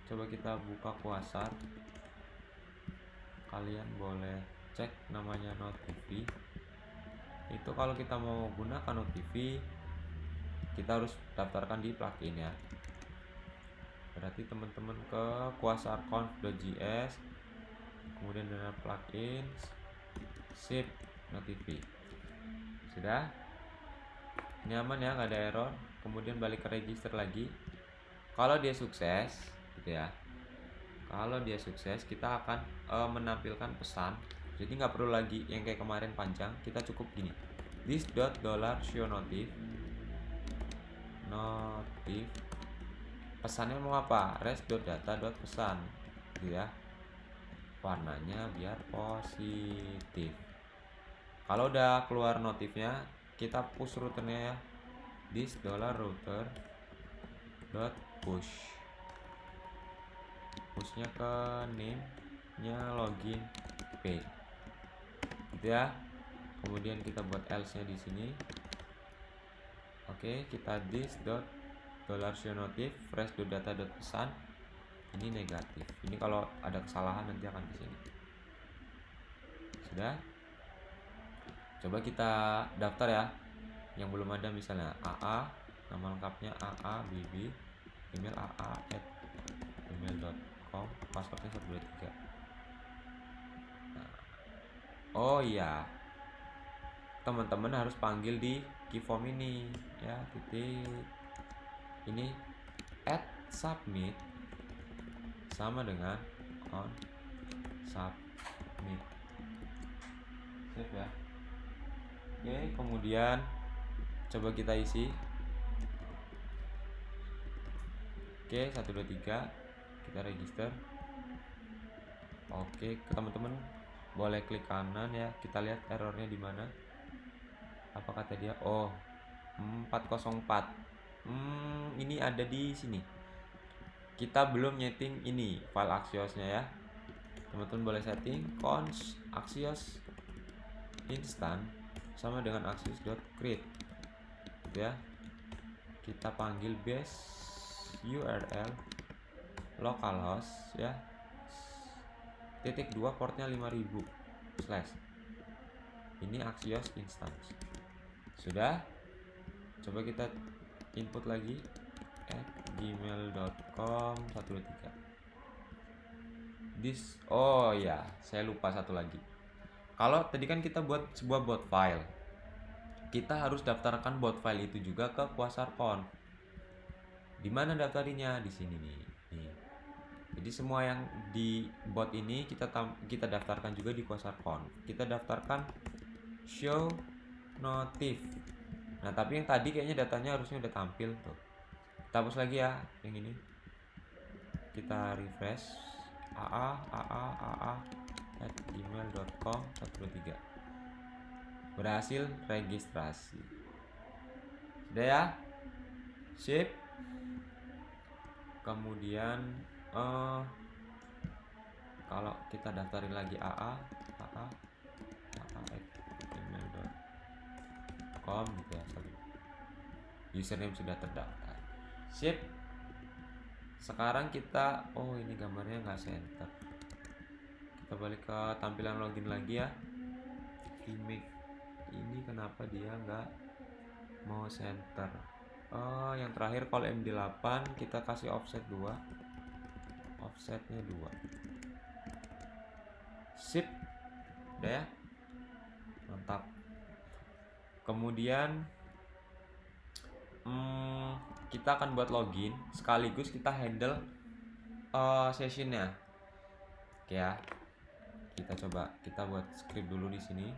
Coba kita buka Quasar, kalian boleh cek namanya Notifi. Itu kalau kita mau gunakan Notifi, kita harus daftarkan di plugin ya. Berarti teman-teman ke quasarconf.js, kemudian dengan plugins, sip Notifi. Sudah, ini aman ya, nggak ada error. Kemudian balik ke register lagi. Kalau dia sukses gitu ya, kalau dia sukses kita akan menampilkan pesan. Jadi nggak perlu lagi yang kayak kemarin panjang, kita cukup gini, this dot dollar show notif. Pesannya mau apa? res dot data dot pesan gitu ya. Warnanya biar positif. Kalau udah keluar notifnya, kita push routernya ya, this dollar router dot pushnya ke name nya login page gitu ya. Kemudian kita buat else nya di sini. Oke, kita this dot dollar show notif fresh dot data dot pesan ini negatif. Ini kalau ada kesalahan nanti akan di sini. Sudah, coba kita daftar ya. Yang belum ada misalnya AA, nama lengkapnya AA BB, email aa@gmail.com, passwordnya 123. Nah, oh iya, teman-teman harus panggil di keyform ini ya, titik ini @submit sama dengan on submit. Save ya. Oke, kemudian coba kita isi. Oke, 1 2 3 kita register. Oke, teman-teman boleh klik kanan ya, kita lihat errornya di mana. Apa kata dia? Oh, 404. Ini ada di sini. Kita belum nyeting ini file Axios-nya ya. Teman-teman boleh setting const Axios instant sama dengan axios.create gitu ya. Kita panggil base URL localhost ya, .2 portnya 5000 slash ini Axios instance. Sudah, coba kita input lagi @gmail.com 123. This, oh ya, saya lupa satu lagi. Kalau tadi kan kita buat sebuah bot file, kita harus daftarkan bot file itu juga ke quasarconf. Di mana daftarinya? Di sini nih. Jadi semua yang di bot ini kita daftarkan juga di quasarconf. Kita daftarkan show notif. Nah, tapi yang tadi kayaknya datanya harusnya udah tampil tuh. Kita hapus lagi ya yang ini. Kita refresh @gmail.com 123. Berhasil registrasi. Sudah ya? Sip. Kemudian kalau kita daftarin lagi @gmail.com gitu ya. Username sudah terdaftar. Sip. Sekarang kita, oh ini gambarnya nggak center. Kita balik ke tampilan login lagi ya. Image ini kenapa dia nggak mau center? Oh, yang terakhir kalau MD8 kita kasih offset 2. Offsetnya 2. Sip. Udah ya. Mantap. Kemudian kita akan buat login sekaligus kita handle sessionnya. Oke ya. Kita coba kita buat script dulu di sini.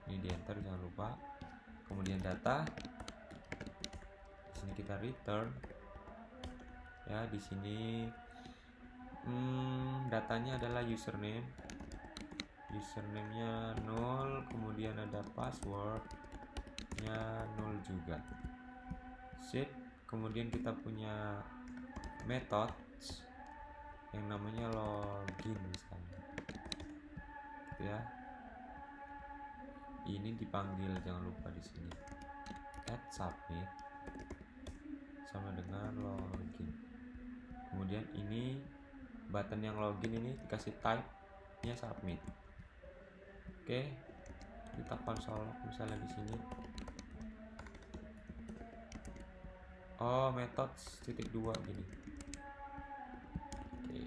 Ini di enter jangan lupa. Kemudian data. Di sini kita return. Ya, di sini Datanya adalah username. Username-nya 0, kemudian ada password-nya 0 juga. Sip. Kemudian kita punya methods yang namanya login misalnya. Gitu ya. Ini dipanggil, jangan lupa di sini. Add submit sama dengan login. Kemudian ini button yang login ini dikasih type-nya submit. Oke, kita konsol misalnya di sini. Oh, methods .2 gini. Oke.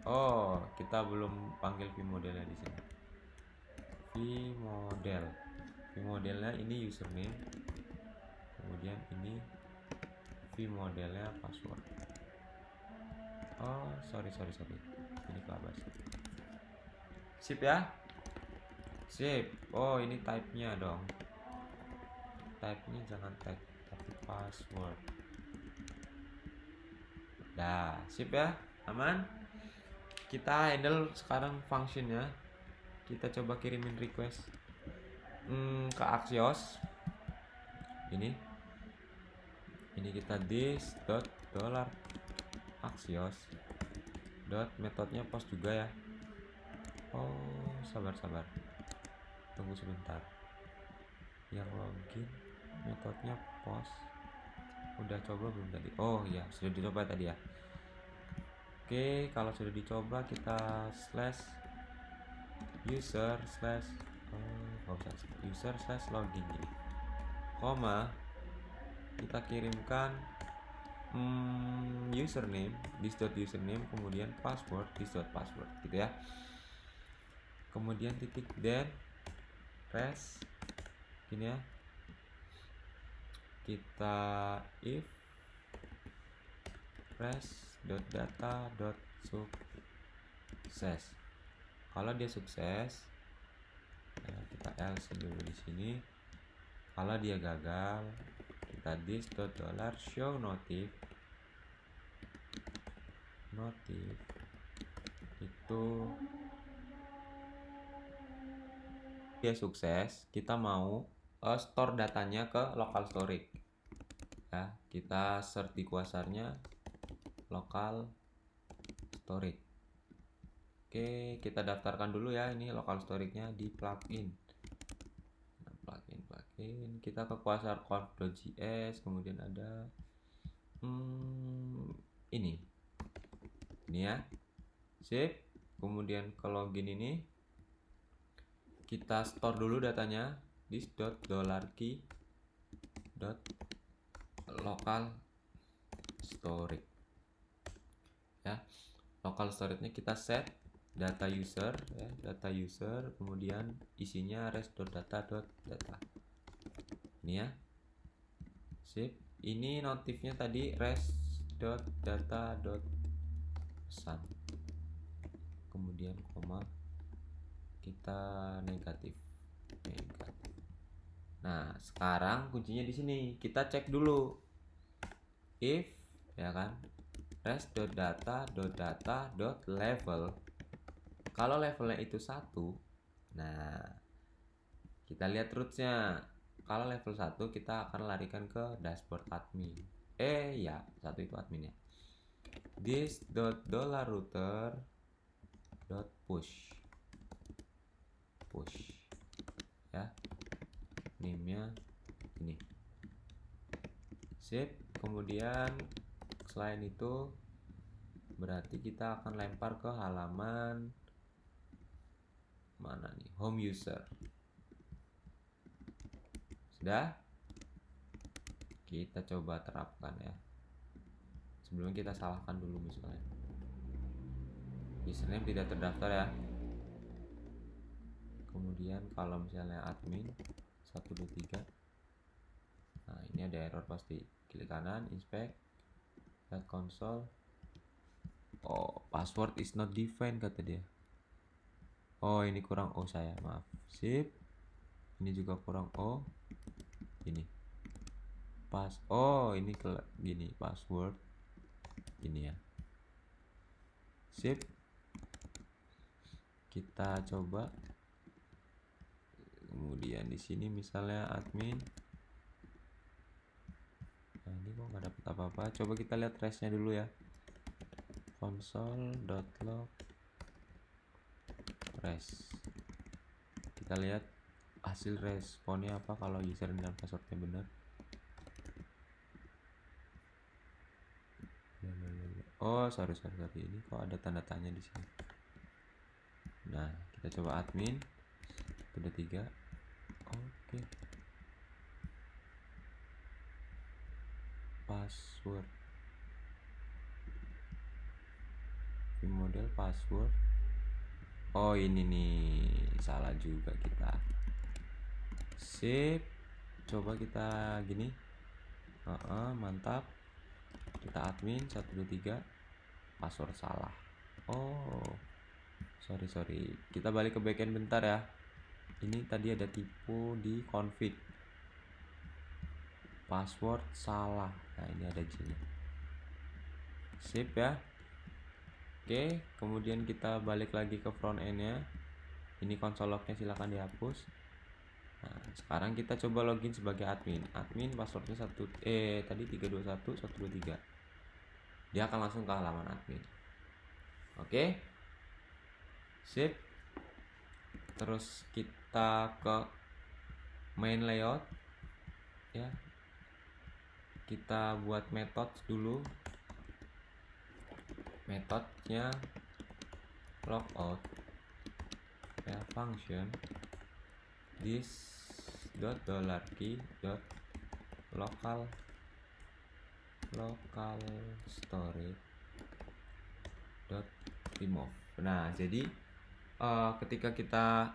Oh, kita belum panggil vModelnya di sini. vModelnya ini username. Kemudian ini vModelnya password. Oh, sorry. Ini kelabas. Sip ya. Sip. Oh, ini type-nya dong. Type-nya jangan tag, tapi password. Dah, sip ya. Aman. Kita handle sekarang function-nya. Kita coba kirimin request ke Axios. Ini kita this dot dollar Axios dot metodenya post juga ya. Oh, sabar, tunggu sebentar. Yang login metodenya post udah coba belum tadi? Oh ya, sudah dicoba tadi ya. Oke, kalau sudah dicoba kita user login ini, koma, kita kirimkan username this.username, kemudian password this.password gitu ya. Kemudian titik dan res gini ya, kita if res.data.sukses. Kalau dia sukses, kita else dulu di sini. Kalau dia gagal, kita this.$show notif itu dia sukses. Kita mau store datanya ke local storage ya. Kita search di quasarnya local storage. Oke, kita daftarkan dulu ya ini local storage-nya di plugin. Nah, plugin. Kita ke quasar conf.js, kemudian ada ini ya. Sip. Kemudian ke login ini kita store dulu datanya this.$key local storage ya. Local storage-nya kita set data user ya, kemudian isinya res.data.data ini ya. Sip. Ini notifnya tadi res.data.pesan, kemudian koma, kita negatif. Nah, sekarang kuncinya di sini. Kita cek dulu if ya kan, res.data.data.level. Kalau levelnya itu 1, nah kita lihat rootsnya. Kalau level 1 kita akan larikan ke dashboard admin. Ya, 1 itu adminnya. This.$router.push ya. Name-nya ini. Sip. Kemudian selain itu berarti kita akan lempar ke halaman mana nih, home user. Sudah, kita coba terapkan ya. Sebelum kita salahkan dulu, misalnya username tidak terdaftar ya. Kemudian kalau misalnya admin 1, 2, 3, nah ini ada error pasti. Klik kanan, inspect, lihat console. Oh, password is not defined kata dia. Oh, ini kurang O saya, maaf. Sip. Ini juga kurang O. Ini ini gini password ini ya. Sip. Kita coba. Kemudian di sini misalnya admin. Nah, ini kok nggak dapat apa-apa. Coba kita lihat resnya dulu ya. Console.log res. Kita lihat hasil responnya apa kalau username dan passwordnya benar. Oh, sorry. Ini kok ada tanda tanya di sini. Nah, kita coba admin. Udah 3. Oke. Password. View model password. Oh, ini nih. Salah juga kita. Sip. Coba kita gini. Mantap. Kita admin 123. Password salah. Oh. Sorry. Kita balik ke backend bentar ya. Ini tadi ada tipu di config. Password salah. Nah, ini ada di sini. Sip ya. Oke, kemudian kita balik lagi ke front end-nya. Ini console log-nya silahkan dihapus. Nah, sekarang kita coba login sebagai admin. Admin passwordnya tadi 321 123. Dia akan langsung ke halaman admin. Oke. Sip. Terus kita ke main layout ya. Kita buat metode dulu. Metodenya logout ya, function this $key local storage remove. Nah, jadi ketika kita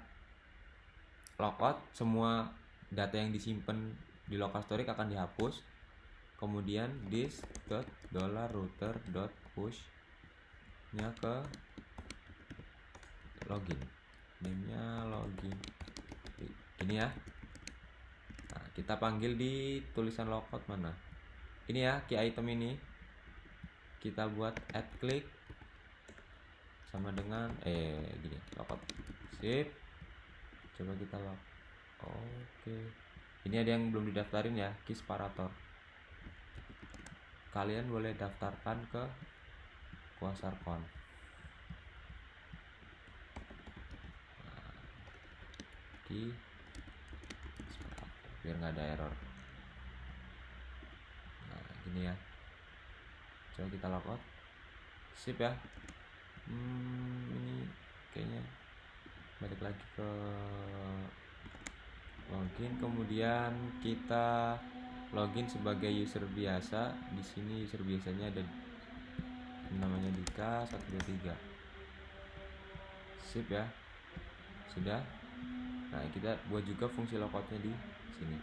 logout, semua data yang disimpan di local storage akan dihapus. Kemudian this $router.push nya ke login, name-nya login ini ya. Nah, kita panggil di tulisan logout mana ini ya, key item ini kita buat add click sama dengan gini logout. Sip. Coba kita log. Oke. Ini ada yang belum didaftarin ya, key separator. Kalian boleh daftarkan ke Quasarcon. Biar nggak ada error. Nah, gini ya. Coba kita logout. Sip ya. Ini kayaknya balik lagi ke login, kemudian kita login sebagai user biasa. Di sini user biasanya ada namanya Dika 123. Sip ya. Sudah. Nah, kita buat juga fungsi logoutnya di sini.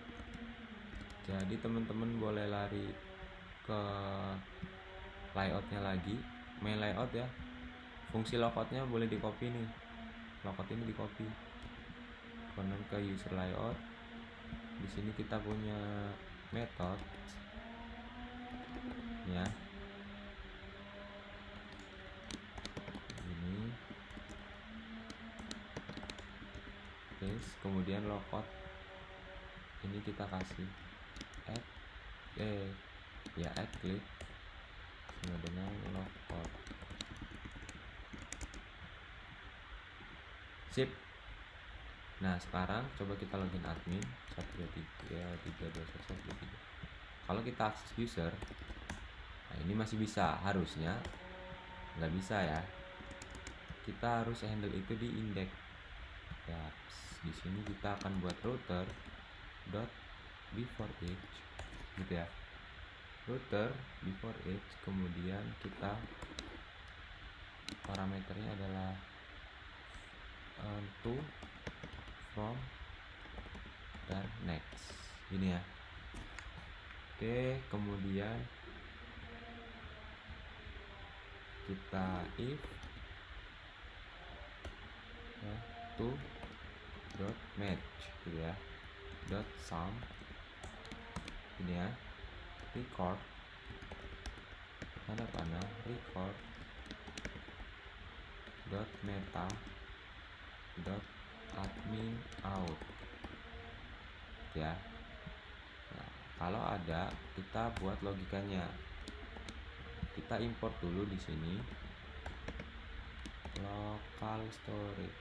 Jadi teman-teman boleh lari ke layoutnya lagi, main layout ya. Fungsi logoutnya boleh di copy nih. Logout ini di copy. Kemudian ke user layout. Di sini kita punya method ya. Ini. Kemudian logout ini kita kasih add click sama dengan logout. Sip. Nah, sekarang coba kita login admin 123.321.123. Kalau kita akses user, nah ini masih bisa, harusnya nggak bisa ya. Kita harus handle itu di index ya. Di sini kita akan buat router before each gitu ya, router before each. Kemudian kita parameternya adalah to, from, dan next ini ya. Oke, kemudian kita if ya, to dot match gitu ya, dot sum ini ya, record tanda panah record dot meta dot admin out ya. Nah, kalau ada kita buat logikanya. Kita import dulu di sini local storage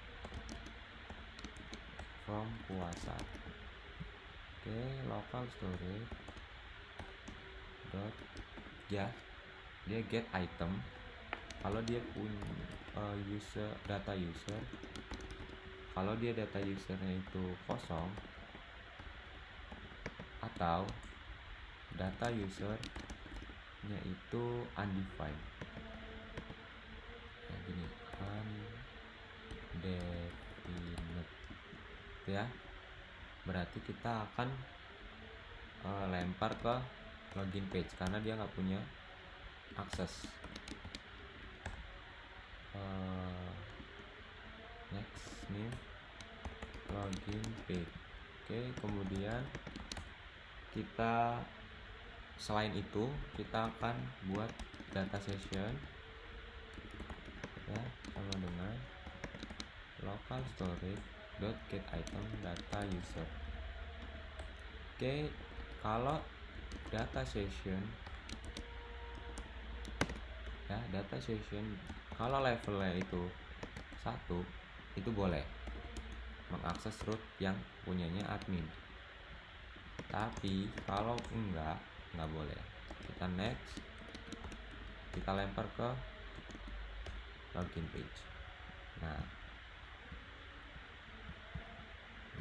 from kuasa. Oke, local storage dot ya, dia get item. Kalau dia punya data user, kalau dia data usernya itu kosong atau data usernya itu undefined, nah, gini undefined ya, berarti kita akan lempar ke login page karena dia nggak punya akses. Next name login page. Oke, kemudian kita selain itu kita akan buat data session ya, sama dengan local storage dot get item data user. Oke, kalau data session ya, data session kalau levelnya itu 1, itu boleh mengakses root yang punyanya admin. Tapi kalau nggak boleh. Kita next, kita lempar ke login page. Nah,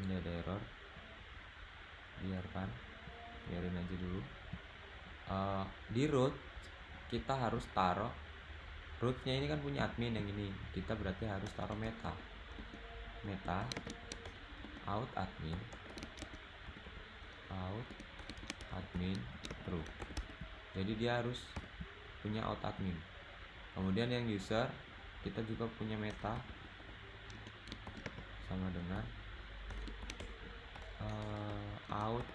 ini ada error, biarin aja dulu. Di root kita harus taruh rootnya, ini kan punya admin yang ini, kita berarti harus taruh meta out admin true. Jadi dia harus punya out admin. Kemudian yang user kita juga punya meta sama dengan out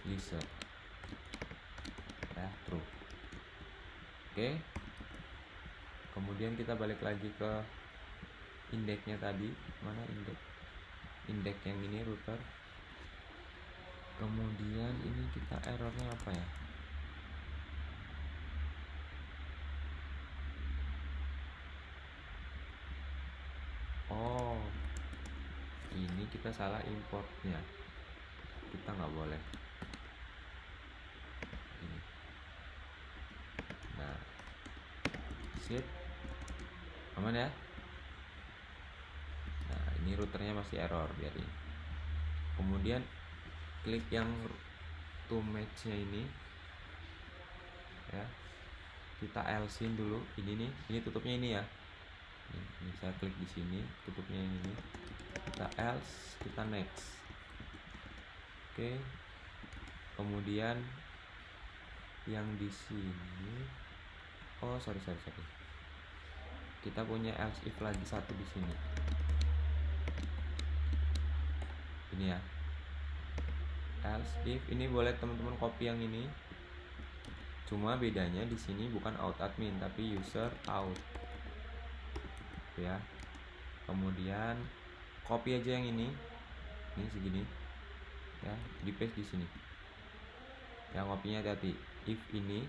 user ya, true. Oke, kemudian kita balik lagi ke indeksnya tadi. Mana indeks yang ini, router. Kemudian ini kita errornya apa ya? Oh, ini kita salah importnya, kita nggak boleh ini. Nah, sip, aman ya. Nah, ini routernya masih error, biarin. Kemudian klik yang to match nya ini ya, kita else-in dulu ini nih, ini tutupnya ini ya. Ini saya klik di sini, tutupnya yang ini, kita else, kita next. Oke, kemudian yang di sini, oh sorry, kita punya else if lagi satu di sini, ini ya, else if ini boleh teman-teman copy yang ini, cuma bedanya di sini bukan out admin tapi user out ya. Kemudian copy aja yang ini segini ya, di paste di sini. Yang kopinya hati-hati, if ini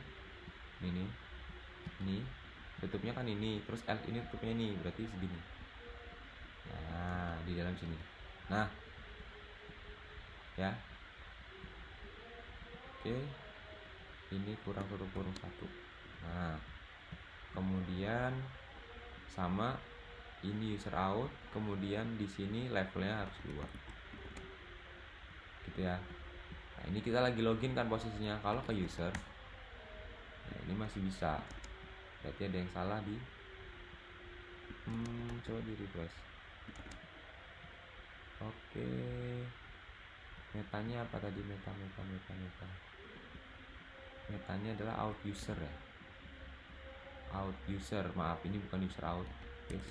tutupnya kan ini, terus else ini tutupnya ini, berarti segini. Nah, di dalam sini. Nah, ya. Oke, ini kurang 1. Nah, kemudian sama ini user out, kemudian di sini levelnya harus 2 gitu ya. Nah, ini kita lagi login kan posisinya. Kalau ke user, nah ini masih bisa, berarti ada yang salah di coba di refresh. Oke, metanya apa tadi? Meta metanya adalah out user ya, out user, maaf ini bukan user out, yes,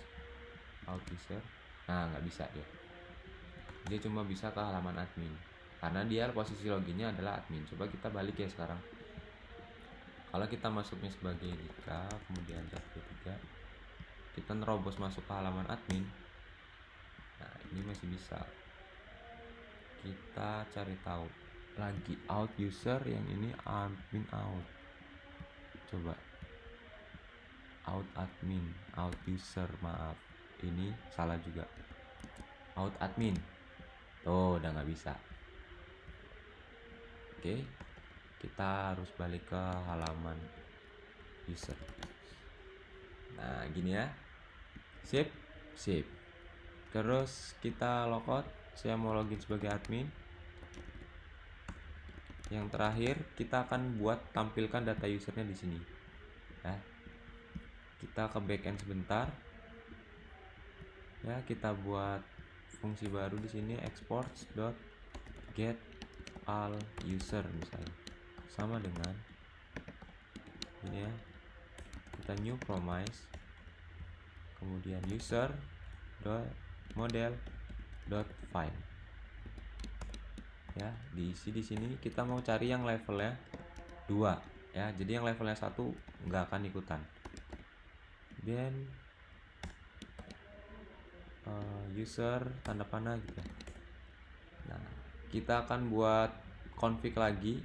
out user. Nah, nggak bisa dia cuma bisa ke halaman admin karena dia posisi loginnya adalah admin. Coba kita balik ya sekarang. Kalau kita masuknya sebagai Dika, kemudian tab 3, kita nerobos masuk ke halaman admin. Nah, ini masih bisa. Kita cari tahu lagi out user, yang ini admin out. Coba out admin, out user, maaf. Ini salah juga. Out admin. Tuh, udah nggak bisa. Oke, kita harus balik ke halaman user. Nah, gini ya. Sip. Terus kita logout. Saya mau login sebagai admin. Yang terakhir, kita akan buat tampilkan data usernya di sini. Ya. Kita ke backend sebentar. Ya, kita buat fungsi baru di sini, exports.get all user misalnya. Sama dengan ini ya. Kita new promise, kemudian user model file. Ya, diisi di sini. Kita mau cari yang levelnya 2 ya. Jadi yang levelnya 1 nggak akan ikutan. Dan user tanda panah gitu. Nah, kita akan buat config lagi.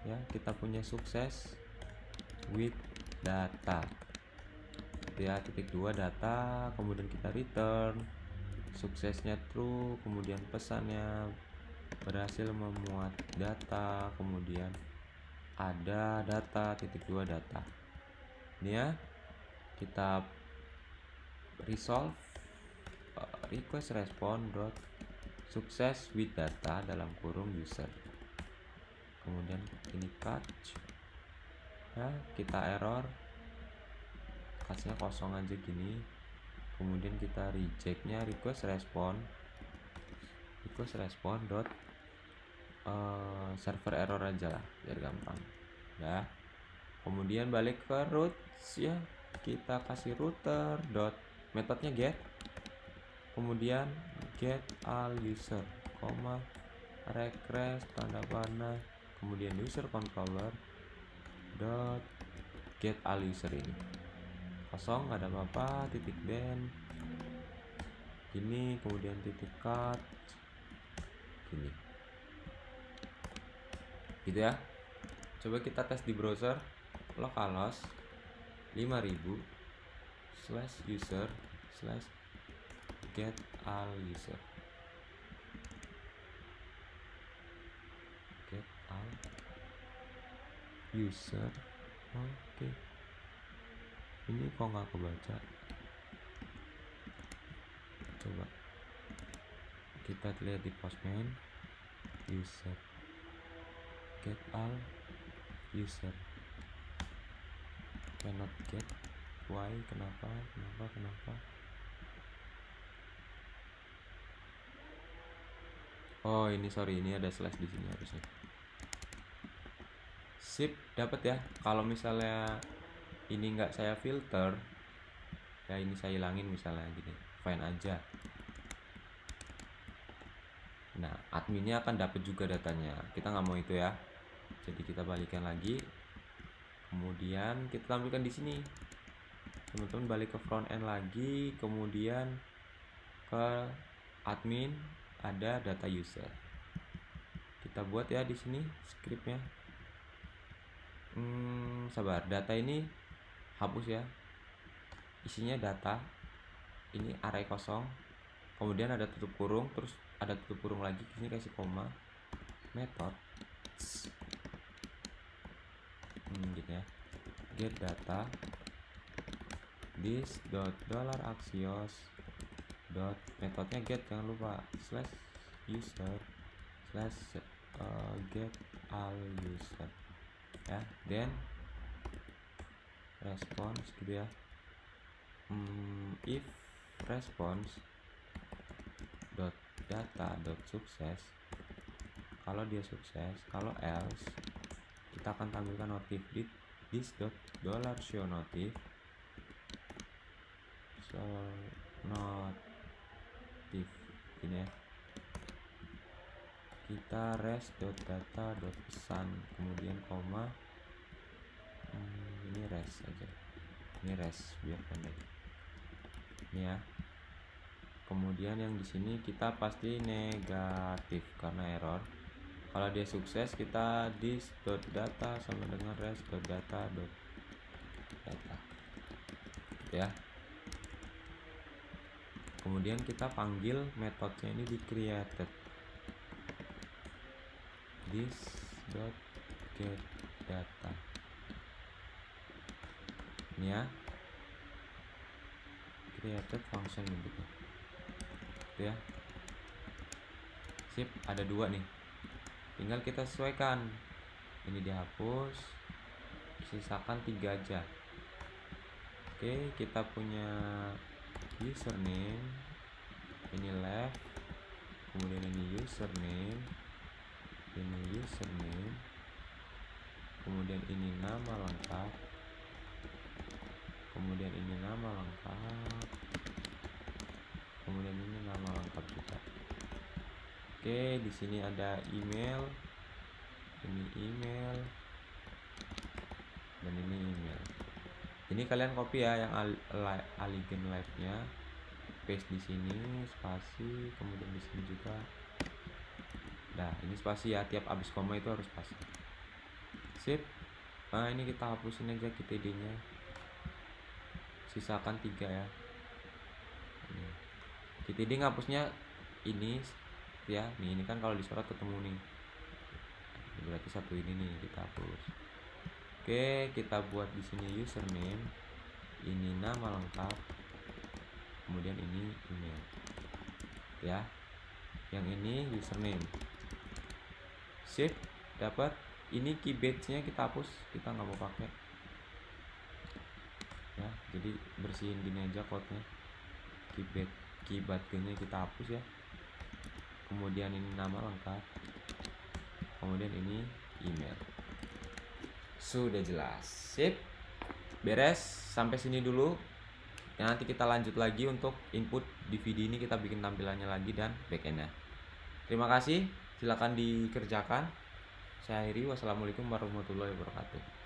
Ya, kita punya sukses with data. Ya, .2 data, kemudian kita return suksesnya true, kemudian pesannya berhasil memuat data, kemudian ada data .2 data. Ini ya, kita resolve request respond dot sukses with data dalam kurung user. Kemudian ini catch ya, kita error, catchnya kosong aja gini. Kemudian kita rejectnya request respond dot server error aja lah biar gampang ya. Kemudian balik ke roots ya, kita kasih router dot metodenya get, kemudian get all user, request tanda panah, kemudian user controller dot get all user, ini kosong, nggak ada apa-apa, titik then gini, kemudian titik cut gini gitu ya. Coba kita tes di browser, localhost 5000 /user /get all user, get all user. Oke, ini kok nggak kebaca. Coba kita lihat di postman, user get all user cannot get, why, kenapa. Oh, ini sorry, ini ada slash di sini harusnya. Sip, dapat ya. Kalau misalnya ini nggak saya filter ya, ini saya hilangin misalnya gini, fine aja. Nah, adminnya akan dapat juga datanya. Kita nggak mau itu ya. Jadi kita balikan lagi. Kemudian kita tampilkan di sini. Teman-teman balik ke front end lagi, kemudian ke admin, ada data user. Kita buat ya di sini scriptnya. Sabar, data ini hapus ya. Isinya data. Ini array kosong. Kemudian ada tutup kurung, terus ada tutup kurung lagi. Di sini kasih koma. Method gitu ya. Get data this dot dollar axios dot, metodenya get, jangan lupa, slash user slash get all user ya. Then response gitu ya. If response dot data dot sukses, kalau dia sukses, kalau else kita akan tampilkan notif this dot dollar show notif, so notif ini ya. Kita res dot data dot pesan, kemudian koma, ini res aja, ini res biar pendek ini ya. Kemudian yang di sini kita pasti negatif karena error. Kalau dia sukses kita dis.data sama dengan res.data ya. Kemudian kita panggil metodenya ini di created this.getData ini ya, created function gitu ya. Sip, ada dua nih, tinggal kita sesuaikan. Ini dihapus, sisakan 3 aja. Oke, kita punya username, ini left, kemudian ini username, kemudian ini nama lengkap, kemudian ini nama lengkap, kemudian ini nama lengkap juga. Oke, di sini ada email, ini email, dan ini email. Ini kalian copy ya yang Aligen Live-nya, paste di sini, spasi, kemudian di sini juga. Nah, ini spasi ya, tiap habis koma itu harus spasi. Sip. Nah, ini kita hapusin aja GTD-nya. Sisakan 3 ya. GTD ngapusnya ini ya. Nih, ini kan kalau disorot ketemu nih. Berarti satu ini nih kita hapus. Oke, kita buat di sini username, ini nama lengkap, kemudian ini email. Ya. Yang ini username. Sip, dapat. Ini key badge-nya kita hapus, kita nggak mau pakai. Ya, jadi bersihin gini aja code-nya. Key badge-nya kita hapus ya. Kemudian ini nama lengkap, kemudian ini email. Sudah jelas. Sip, beres. Sampai sini dulu ya, nanti kita lanjut lagi untuk input DVD ini, kita bikin tampilannya lagi dan backendnya. Terima kasih, silakan dikerjakan. Saya akhiri, wassalamualaikum warahmatullahi wabarakatuh.